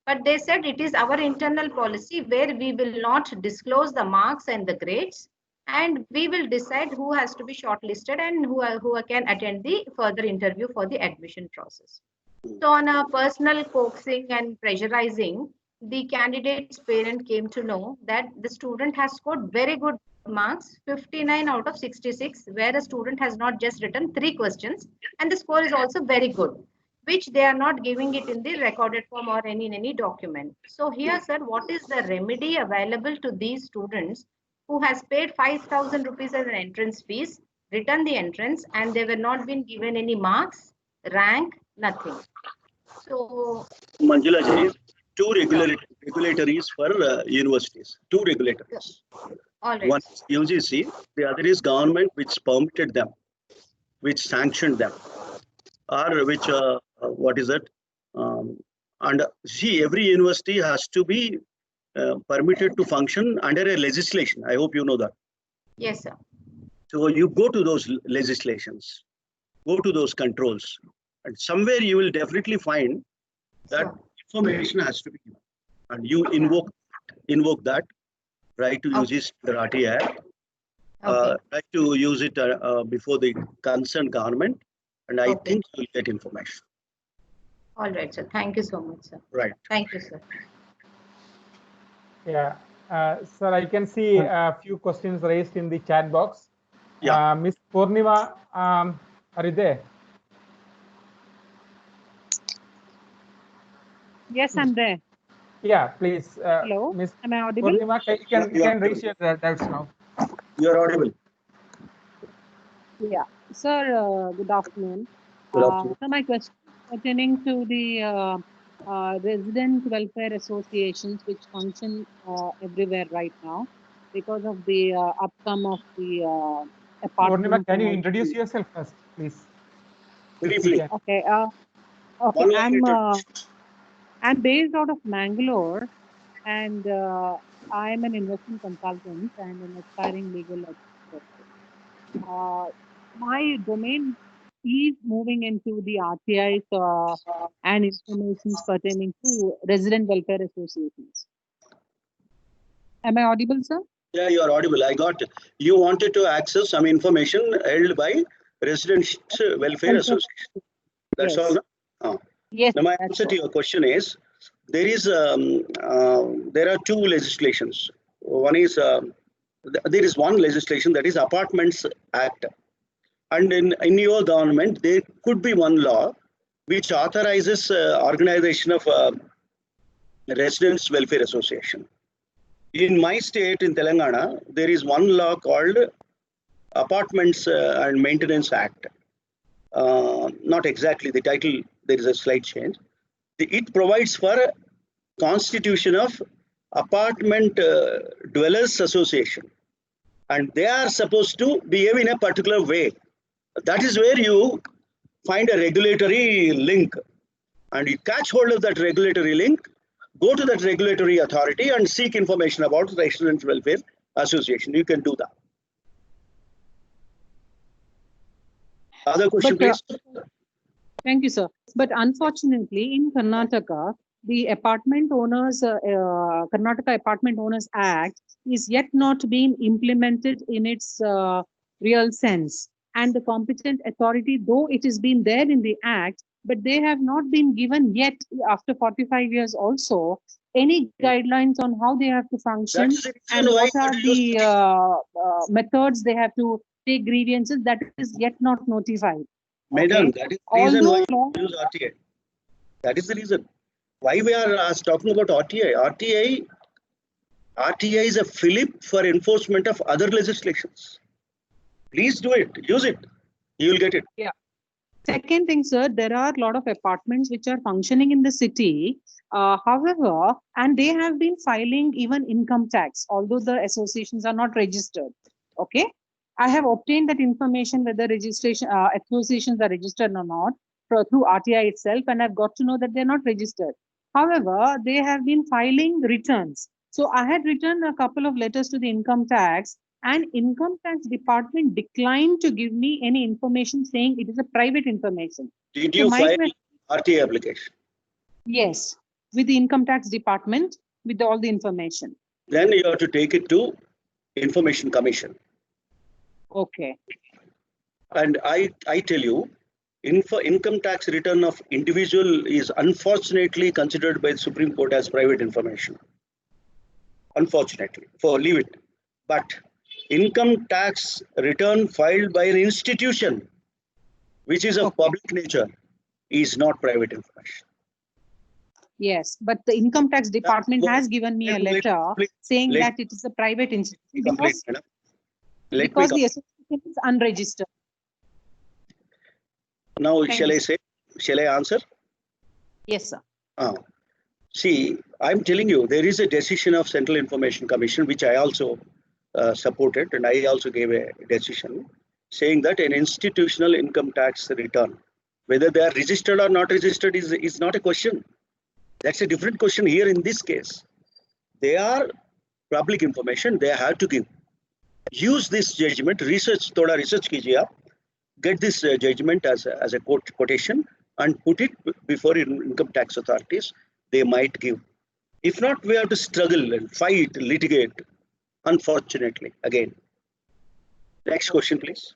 [SPEAKER 8] but they said it is our internal policy where we will not disclose the marks and the grades, and we will decide who has to be shortlisted and who can attend the further interview for the admission process. So on a personal coaxing and pressurizing, the candidate's parent came to know that the student has scored very good marks, 59 out of 66, where a student has not just written 3 questions, and the score is also very good, which they are not giving it in the recorded form or in any document. So here, sir, what is the remedy available to these students who has paid 5,000 rupees as an entrance fees, written the entrance, and they were not been given any marks, rank, nothing? So
[SPEAKER 2] Manjula ji, two regulatories for universities. Two regulatories.
[SPEAKER 8] all right.
[SPEAKER 2] One is UGC, the other is government, which permitted them, which sanctioned them, or which what is it? And see, every university has to be permitted to function under a legislation. I hope you know that.
[SPEAKER 8] Yes, sir.
[SPEAKER 2] So you go to those legislations, go to those controls, and somewhere you will definitely find that information has to be given, and you invoke that right to use this RTA Act, right to use it before the concerned government, and I think you will get information.
[SPEAKER 8] All right, sir. Thank you so much, sir.
[SPEAKER 2] Right.
[SPEAKER 8] Thank you, sir.
[SPEAKER 5] Yeah, sir, I can see a few questions raised in the chat box.
[SPEAKER 2] Yeah.
[SPEAKER 5] Miss Purnima, are you there?
[SPEAKER 9] Yes, I'm there.
[SPEAKER 5] Yeah, please.
[SPEAKER 9] Hello,
[SPEAKER 5] Miss
[SPEAKER 9] am I audible?
[SPEAKER 5] Purnima, you can raise your doubts now.
[SPEAKER 2] You are audible.
[SPEAKER 9] Yeah, sir, good afternoon.
[SPEAKER 2] Good afternoon.
[SPEAKER 9] So my question pertaining to the resident welfare associations which function everywhere right now because of the outcome of the apartment.
[SPEAKER 5] Purnima, can you introduce yourself first, please?
[SPEAKER 2] Briefly.
[SPEAKER 9] Okay. Okay. I'm based out of Mangalore, and I'm an investment consultant and an aspiring legal expert. My domain is moving into the RTIs and information pertaining to resident welfare associations. Am I audible, sir?
[SPEAKER 2] Yeah, you are audible. I got it. You wanted to access some information held by resident welfare association. That's
[SPEAKER 9] Yes.
[SPEAKER 2] all. No?
[SPEAKER 9] Yes.
[SPEAKER 2] Now, my answer to your question is there are two legislations. One is there is one legislation, that is Apartments Act, and in your government there could be one law which authorizes organization of residents welfare association. In my state, in Telangana, there is one law called Apartments and Maintenance Act. Not exactly the title, there is a slight change. It provides for a constitution of apartment dwellers association, and they are supposed to behave in a particular way. That is where you find a regulatory link, and you catch hold of that regulatory link, go to that regulatory authority and seek information about the Resident Welfare Association. You can do that. Other question, please.
[SPEAKER 9] Thank you, sir. But unfortunately, in Karnataka, the Apartment Owners Karnataka Apartment Owners Act is yet not being implemented in its real sense. And the competent authority, though it has been there in the Act, but they have not been given yet, after 45 years also, any guidelines on how they have to function and what are the methods they have to take grievances. That is yet not notified.
[SPEAKER 2] Madam,
[SPEAKER 9] Okay.
[SPEAKER 2] that is the reason why we use RTI. That is the reason why we are talking about RTI. RTI is a fillip for enforcement of other legislations. Please do it. Use it. You will get it.
[SPEAKER 9] Yeah. Second thing, sir, there are a lot of apartments which are functioning in the city. However, and they have been filing even income tax, although the associations are not registered. Okay. I have obtained that information whether registration associations are registered or not through RTI itself, and I've got to know that they're not registered. However, they have been filing returns. So I had written a couple of letters to the income tax, and income tax department declined to give me any information saying it is a private information.
[SPEAKER 2] Did you file RTI application?
[SPEAKER 9] Yes, with the income tax department with all the information.
[SPEAKER 2] Then you have to take it to Information Commission.
[SPEAKER 9] Okay.
[SPEAKER 2] And I tell you, income tax return of individual is unfortunately considered by the Supreme Court as private information. Unfortunately, leave it. But income tax return filed by an institution which is of public nature is not private information.
[SPEAKER 9] Yes, but the income tax department has given me a letter saying that it is a private institution because the association is unregistered.
[SPEAKER 2] Now, shall I answer?
[SPEAKER 9] Yes, sir.
[SPEAKER 2] See, I'm telling you, there is a decision of Central Information Commission, which I also supported, and I also gave a decision saying that an institutional income tax return, whether they are registered or not registered, is not a question. That's a different question here in this case. They are public information, they have to give. Use this judgment, thoda research kijiye aap, get this judgment as a quotation and put it before income tax authorities. They might give. If not, we have to struggle and fight, litigate, unfortunately, again. Next question, please.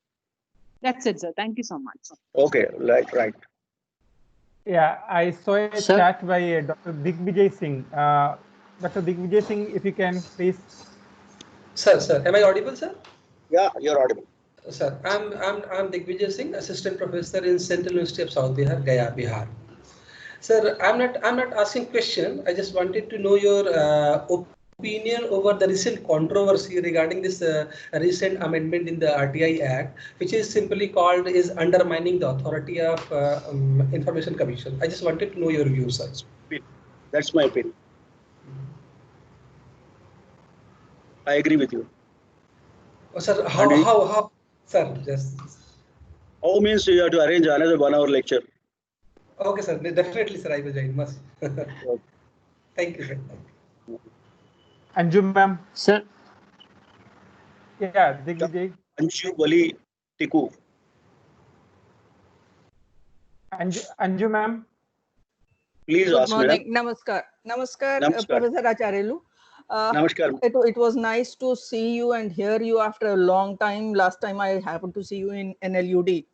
[SPEAKER 9] That's it, sir. Thank you so much.
[SPEAKER 2] Okay, right.
[SPEAKER 5] Yeah, I saw a chat by Dr. Digvijay Singh. Dr. Digvijay Singh, if you can please.
[SPEAKER 10] Sir, am I audible, sir?
[SPEAKER 2] Yeah, you're audible.
[SPEAKER 10] Sir, I'm Digvijay Singh, assistant professor in Central University of South Bihar, Gaya, Bihar. Sir, I'm not asking question. I just wanted to know your opinion over the recent controversy regarding this recent amendment in the RTI Act, which is simply called is undermining the authority of Information Commission. I just wanted to know your views, sir.
[SPEAKER 2] That's my opinion. I agree with you.
[SPEAKER 10] Oh, sir, how, sir? Just.
[SPEAKER 2] How means you have to arrange another 1 hour lecture.
[SPEAKER 10] Okay, sir. Definitely, sir. I will join. Must. Thank you, sir.
[SPEAKER 5] Anju, ma'am.
[SPEAKER 11] Sir.
[SPEAKER 5] Yeah, Digvijay.
[SPEAKER 2] Anju Bali Tiku.
[SPEAKER 5] Anju, ma'am.
[SPEAKER 2] Please
[SPEAKER 12] Good
[SPEAKER 2] ask,
[SPEAKER 12] morning.
[SPEAKER 2] madam.
[SPEAKER 12] Namaskar, Professor Acharyalu.
[SPEAKER 2] Namaskar.
[SPEAKER 12] It was nice to see you and hear you after a long time. Last time I happened to see you in NLUD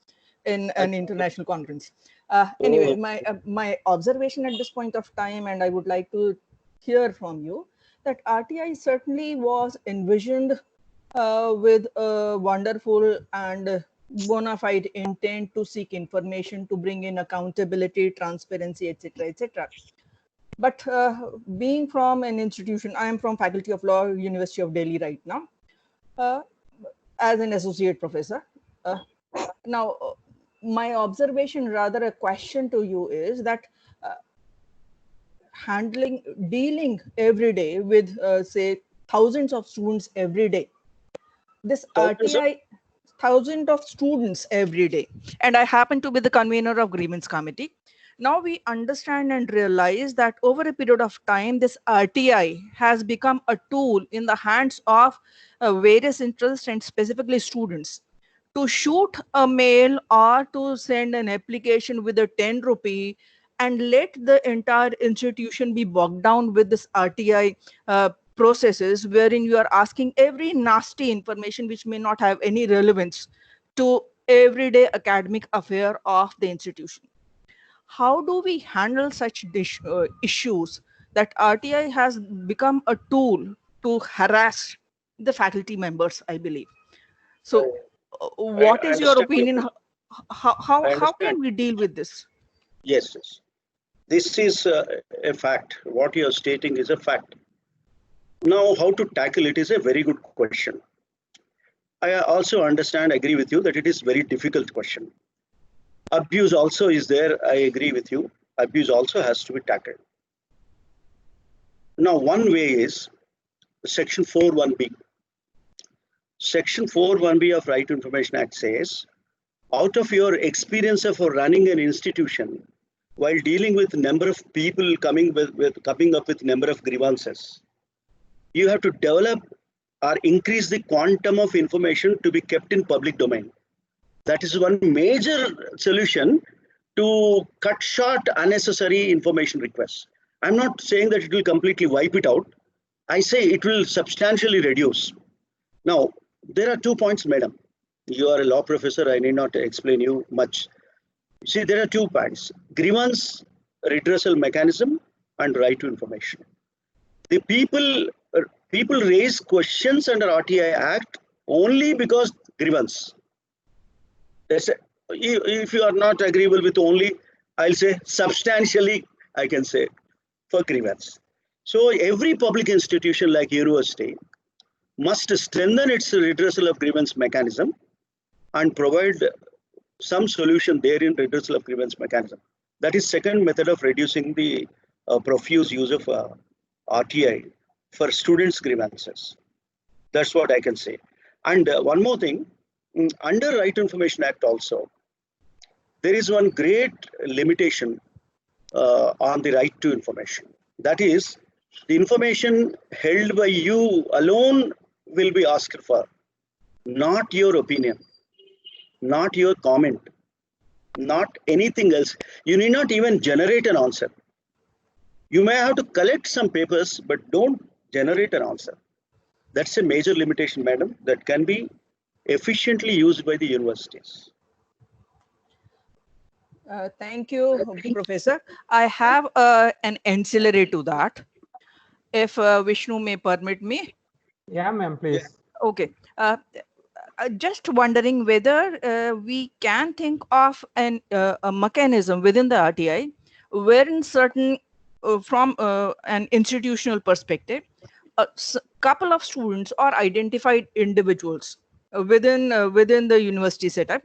[SPEAKER 12] in an international conference. Anyway, my observation at this point of time, and I would like to hear from you, that RTI certainly was envisioned with a wonderful and bona fide intent to seek information, to bring in accountability, transparency, etc., etc. But being from an institution, I am from Faculty of Law, University of Delhi right now, as an associate professor. Now, my observation, rather a question to you, is that dealing every day with, say, thousands of students every day. This RTI, thousands of students every day. And I happen to be the convener of grievance committee. Now we understand and realize that over a period of time, this RTI has become a tool in the hands of various interests and specifically students. To shoot a mail or to send an application with a 10 rupee and let the entire institution be bogged down with this RTI processes wherein you are asking every nasty information which may not have any relevance to everyday academic affair of the institution. How do we handle such issues that RTI has become a tool to harass the faculty members, I believe? So what is your opinion? How can we deal with this?
[SPEAKER 2] Yes, yes. This is a fact. What you are stating is a fact. Now, how to tackle it is a very good question. I also understand, agree with you that it is very difficult question. Abuse also is there. I agree with you. Abuse also has to be tackled. Now, one way is Section 4(1)(b). Section 4(1)(b) of Right to Information Act says, out of your experience of running an institution, while dealing with number of people coming up with number of grievances, you have to develop or increase the quantum of information to be kept in public domain. That is one major solution to cut short unnecessary information requests. I'm not saying that it will completely wipe it out. I say it will substantially reduce. Now, there are 2 points, madam. You are a law professor. I need not explain you much. See, there are 2 points: grievance redressal mechanism and right to information. The people raise questions under RTI Act only because grievance. If you are not agreeable with only, I'll say substantially, I can say, for grievance. So every public institution like university must strengthen its redressal of grievance mechanism and provide some solution there in redressal of grievance mechanism. That is second method of reducing the profuse use of RTI for students' grievances. That's what I can say. And one more thing, under Right to Information Act also, there is one great limitation on the right to information. That is, the information held by you alone will be asked for, not your opinion, not your comment, not anything else. You need not even generate an answer. You may have to collect some papers, but don't generate an answer. That's a major limitation, madam, that can be efficiently used by the universities.
[SPEAKER 12] Thank you, Professor. I have an ancillary to that, if Vishnu may permit me.
[SPEAKER 5] Yeah, ma'am, please.
[SPEAKER 12] Okay. Just wondering whether we can think of a mechanism within the RTI wherein certain, from an institutional perspective, a couple of students or identified individuals within the university setup,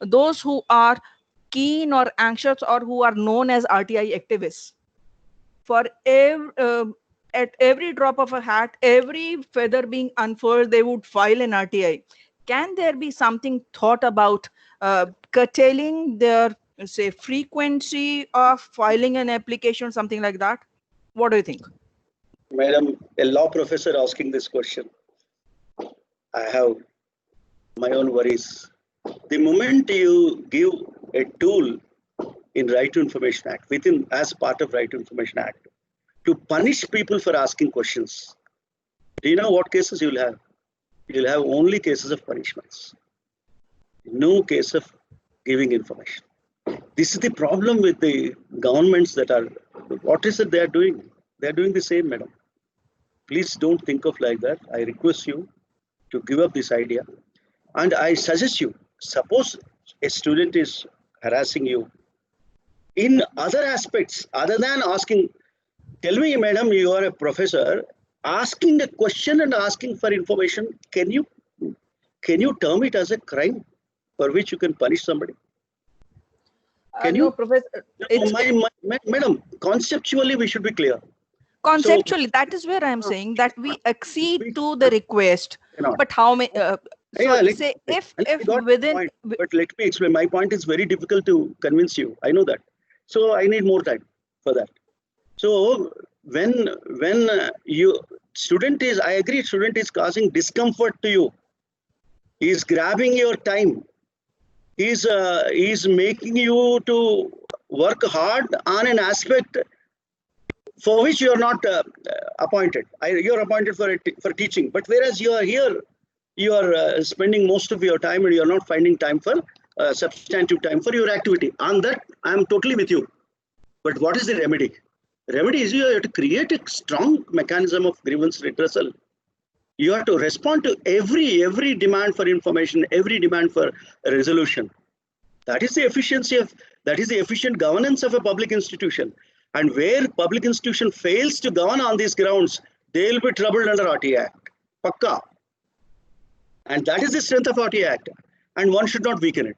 [SPEAKER 12] those who are keen or anxious or who are known as RTI activists, for at every drop of a hat, every feather being unfurled, they would file an RTI. Can there be something thought about curtailing their, say, frequency of filing an application, something like that? What do you think?
[SPEAKER 2] Madam, a law professor asking this question, I have my own worries. The moment you give a tool in Right to Information Act, as part of Right to Information Act, to punish people for asking questions, do you know what cases you will have? You will have only cases of punishments, no case of giving information. This is the problem with the governments that are, what is it they are doing? They are doing the same, madam. Please don't think of like that. I request you to give up this idea. And I suggest you, suppose a student is harassing you in other aspects, other than asking, tell me, madam, you are a professor, asking a question and asking for information, can you term it as a crime for which you can punish somebody? Can
[SPEAKER 12] no,
[SPEAKER 2] you?
[SPEAKER 12] Professor.
[SPEAKER 2] Madam, conceptually we should be clear.
[SPEAKER 12] Conceptually, that is where I'm saying that we accede to the request. But how many? Say if within.
[SPEAKER 2] But let me explain. My point is very difficult to convince you. I know that. So I need more time for that. So when you student is, I agree, student is causing discomfort to you. He is grabbing your time. He's making you to work hard on an aspect for which you are not appointed. You're appointed for teaching, but whereas you are here, you are spending most of your time and you are not finding time for substantive time for your activity. On that, I am totally with you. But what is the remedy? The remedy is you have to create a strong mechanism of grievance redressal. You have to respond to every demand for information, every demand for a resolution. That is the efficiency of, that is the efficient governance of a public institution. And where public institution fails to govern on these grounds, they will be troubled under RTA Act. Pakka. And that is the strength of RTA Act. And one should not weaken it.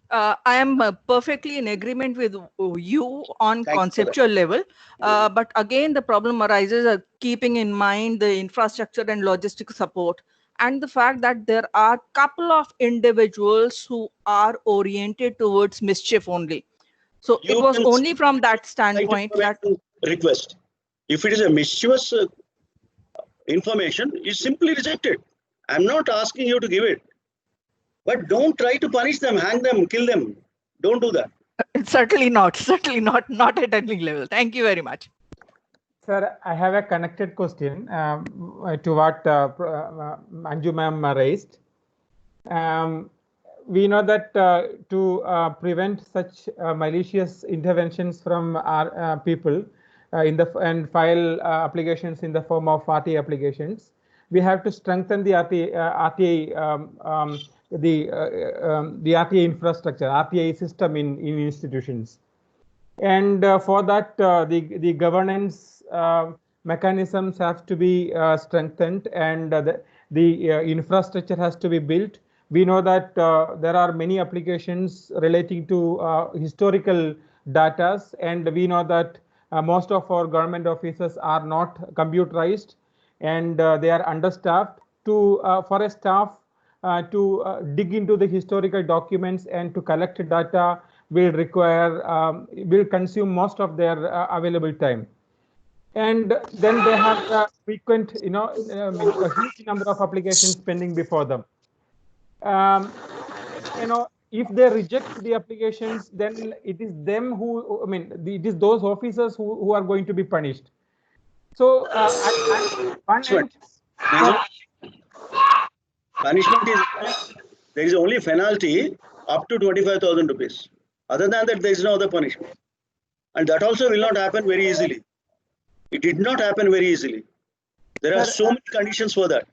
[SPEAKER 12] I am perfectly in agreement with you on conceptual level. But again, the problem arises keeping in mind the infrastructure and logistic support and the fact that there are a couple of individuals who are oriented towards mischief only. So it was only from that standpoint that
[SPEAKER 2] request. If it is a mischievous information, you simply reject it. I'm not asking you to give it. But don't try to punish them, hang them, kill them. Don't do that.
[SPEAKER 12] Certainly not at any level. Thank you very much.
[SPEAKER 5] Sir, I have a connected question to what Anju ma'am raised. We know that to prevent such malicious interventions from our people and file applications in the form of RTA applications, we have to strengthen the RTA the RTA infrastructure, RTA system in institutions. And for that, the governance mechanisms have to be strengthened, and the infrastructure has to be built. We know that there are many applications relating to historical data, and we know that most of our government offices are not computerized, and they are understaffed. For a staff to dig into the historical documents and to collect data will will consume most of their available time. And then they have frequent, a huge number of applications pending before them. If they reject the applications, then it is them who, it is those officers who are going to be punished. So
[SPEAKER 2] punishment is, there is only penalty up to 25,000 rupees. Other than that, there is no other punishment. And that also will not happen very easily. It did not happen very easily. There are so many conditions for that.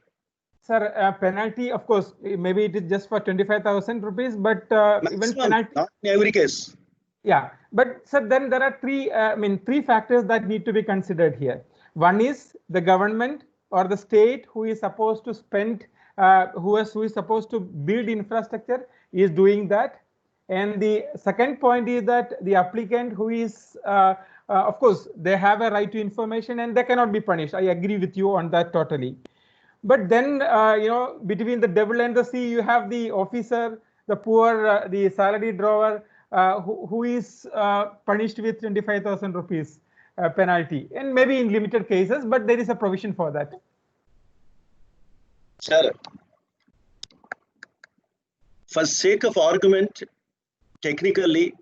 [SPEAKER 5] Sir, penalty, of course, maybe it is just for 25,000 rupees, but even penalty.
[SPEAKER 2] Not in every case.
[SPEAKER 5] Yeah, but sir, then there are three factors that need to be considered here. One is the government or the state who is supposed to spend, who is supposed to build infrastructure is doing that. And the second point is that the applicant who is, of course, they have a right to information and they cannot be punished. I agree with you on that totally. But then, between the devil and the sea, you have the officer, the poor, the salary drawer, who is punished with 25,000 rupees penalty, and maybe in limited cases, but there is a provision for that.
[SPEAKER 2] Sir, for sake of argument, technically,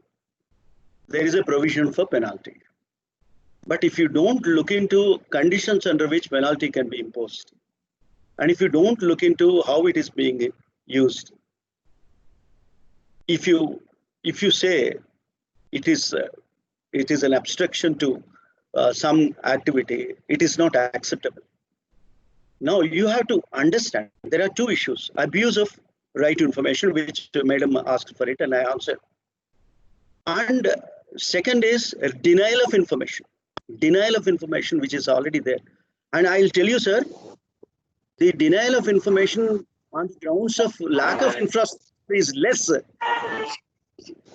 [SPEAKER 2] there is a provision for penalty. But if you don't look into conditions under which penalty can be imposed, and if you don't look into how it is being used, if you say it is an obstruction to some activity, it is not acceptable. Now you have to understand there are two issues: abuse of right to information, which madam asked for it and I answered, and second is denial of information, which is already there. And I'll tell you, sir, the denial of information on grounds of lack of infrastructure is less.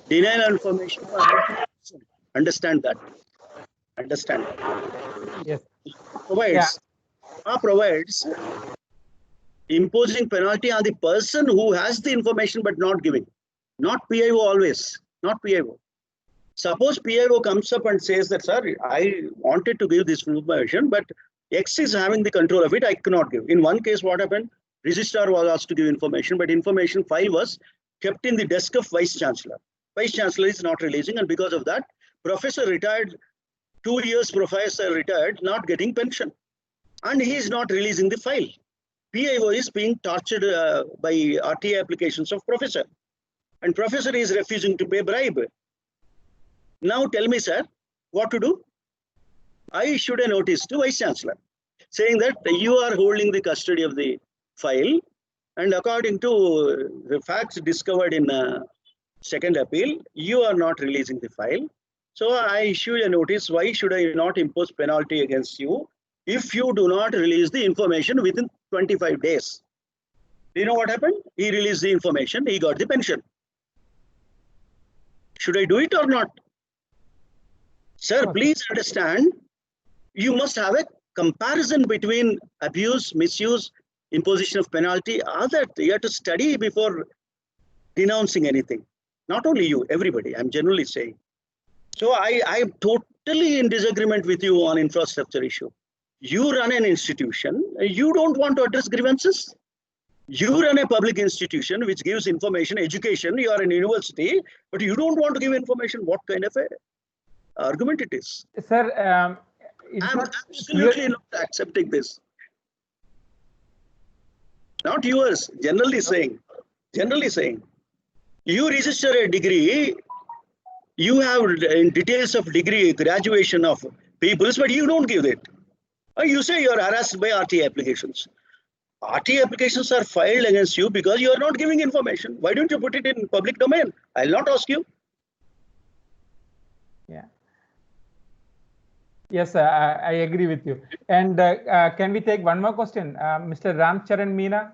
[SPEAKER 2] Denial of information for 100%. Understand that. Understand.
[SPEAKER 5] Yes.
[SPEAKER 2] Provides imposing penalty on the person who has the information but not giving. Not PIO always. Not PIO. Suppose PIO comes up and says that, sir, I wanted to give this information, but X is having the control of it, I cannot give. In one case, what happened? Registrar was asked to give information, but information file was kept in the desk of Vice Chancellor. Vice Chancellor is not releasing, and because of that, professor retired, 2 years professor retired, not getting pension. And he is not releasing the file. PIO is being tortured by RTA applications of professor. And professor is refusing to pay bribe. Now tell me, sir, what to do? I issued a notice to Vice Chancellor saying that you are holding the custody of the file, and according to the facts discovered in second appeal, you are not releasing the file. So I issue a notice. Why should I not impose penalty against you if you do not release the information within 25 days? Do you know what happened? He released the information. He got the pension. Should I do it or not? Sir, please understand, you must have a comparison between abuse, misuse, imposition of penalty. All that you have to study before denouncing anything. Not only you, everybody, I'm generally saying. So I'm totally in disagreement with you on infrastructure issue. You run an institution, you don't want to address grievances. You run a public institution which gives information, education, you are an university, but you don't want to give information. What kind of a argument it is?
[SPEAKER 5] Sir,
[SPEAKER 2] I'm absolutely not accepting this. Not yours, generally saying. Generally saying. You register a degree, you have details of degree, graduation of peoples, but you don't give it. You say you are harassed by RTA applications. RTA applications are filed against you because you are not giving information. Why don't you put it in public domain? I'll not ask you.
[SPEAKER 5] Yeah. Yes, I agree with you. And can we take one more question? Mr. Ram Charan Meena.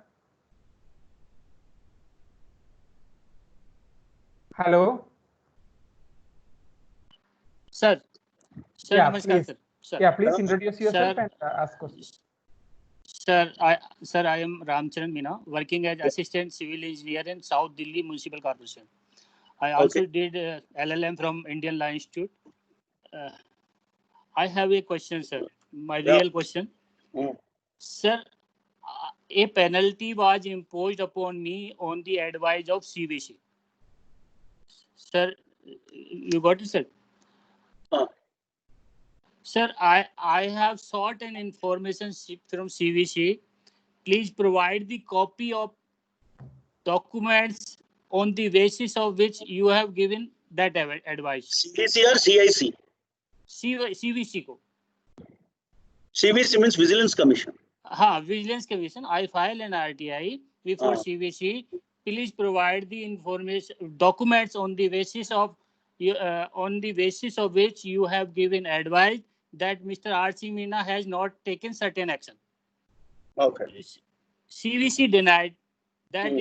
[SPEAKER 5] Hello.
[SPEAKER 11] Sir. Sir,
[SPEAKER 5] yeah,
[SPEAKER 11] namaskar,
[SPEAKER 5] please.
[SPEAKER 11] sir. Sir.
[SPEAKER 5] Yeah, please introduce yourself and ask questions.
[SPEAKER 11] Sir, I am Ram Charan Meena, working as assistant civil engineer in South Delhi Municipal Corporation. I also did LLM from Indian Law Institute. I have a question, sir. My real question. Sir, a penalty was imposed upon me on the advice of CVC. Sir, you got it, sir? Sir, I have sought an information from CVC. Please provide the copy of documents on the basis of which you have given that advice.
[SPEAKER 2] CVC or CIC?
[SPEAKER 11] CVC ko.
[SPEAKER 2] CVC means Vigilance Commission.
[SPEAKER 11] Vigilance Commission. I file an RTI before CVC. Please provide the information, documents on the basis of which you have given advice that Mr. R.C. Meena has not taken certain action.
[SPEAKER 2] Okay.
[SPEAKER 11] CVC denied that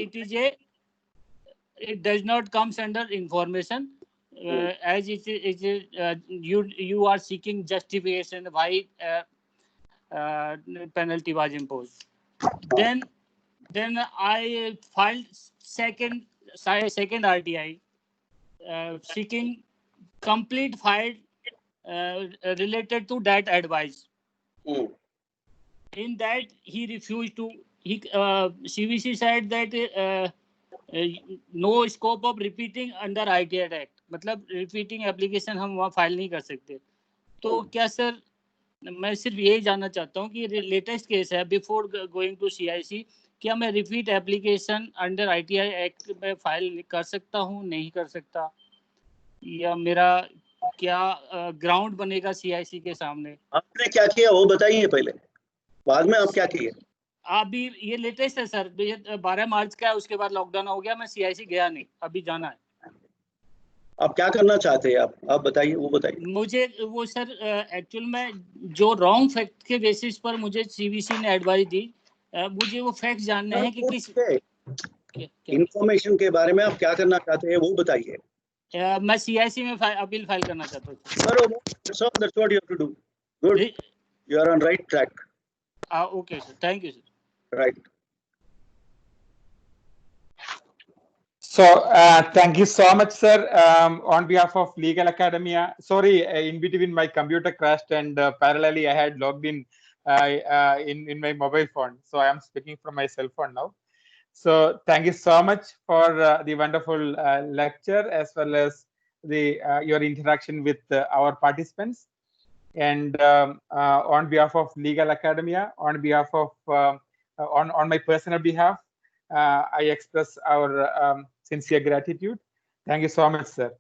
[SPEAKER 11] it does not come under information as it is you are seeking justification why penalty was imposed. Then I filed second RTI seeking complete file related to that advice. In that he refused to. CVC said that no scope of repeating under ITI Act. मतलब repeating application हम वहाँ file नहीं कर सकते. तो क्या sir मैं सिर्फ यही जानना चाहता हूँ कि लेटेस्ट केस है बिफोर गोइंग टू CIC, क्या मैं repeat application under ITI act में फाइल कर सकता हूँ, नहीं कर सकता, या मेरा क्या ग्राउंड बनेगा CIC के सामने?
[SPEAKER 2] आपने क्या किया वो बताइए पहले, बाद में आप क्या किए?
[SPEAKER 11] अभी ये लेटेस्ट है सर, 12 मार्च का है, उसके बाद लॉकडाउन हो गया, मैं CIC गया नहीं, अभी जाना है. आप
[SPEAKER 2] क्या करना चाहते हैं आप बताइए, वो बताइए.
[SPEAKER 11] मुझे वो सर एक्चुअल में जो रॉन्ग फैक्ट के बेसिस पर मुझे CVC ने एडवाइस दी, मुझे वो फैक्ट जानने हैं कि किस
[SPEAKER 2] इंफॉर्मेशन के बारे में आप क्या करना चाहते हैं वो बताइए.
[SPEAKER 11] मैं CIC में अपील फाइल करना चाहता हूँ।
[SPEAKER 2] So that's what you have to do. Good. You are on right track.
[SPEAKER 11] Okay, sir. Thank you, sir.
[SPEAKER 2] Right.
[SPEAKER 5] So thank you so much, sir. On behalf of Legal Academia, sorry, in between my computer crashed and parallelly I had logged in in my mobile phone. So I am speaking from my cell phone now. So thank you so much for the wonderful lecture as well as the your interaction with our participants. And on behalf of Legal Academia, on behalf of on my personal behalf, I express our sincere gratitude. Thank you so much, sir.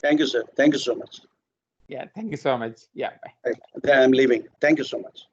[SPEAKER 2] Thank you, sir. Thank you so much.
[SPEAKER 5] Yeah, thank you so much. Yeah, bye.
[SPEAKER 2] I'm leaving. Thank you so much.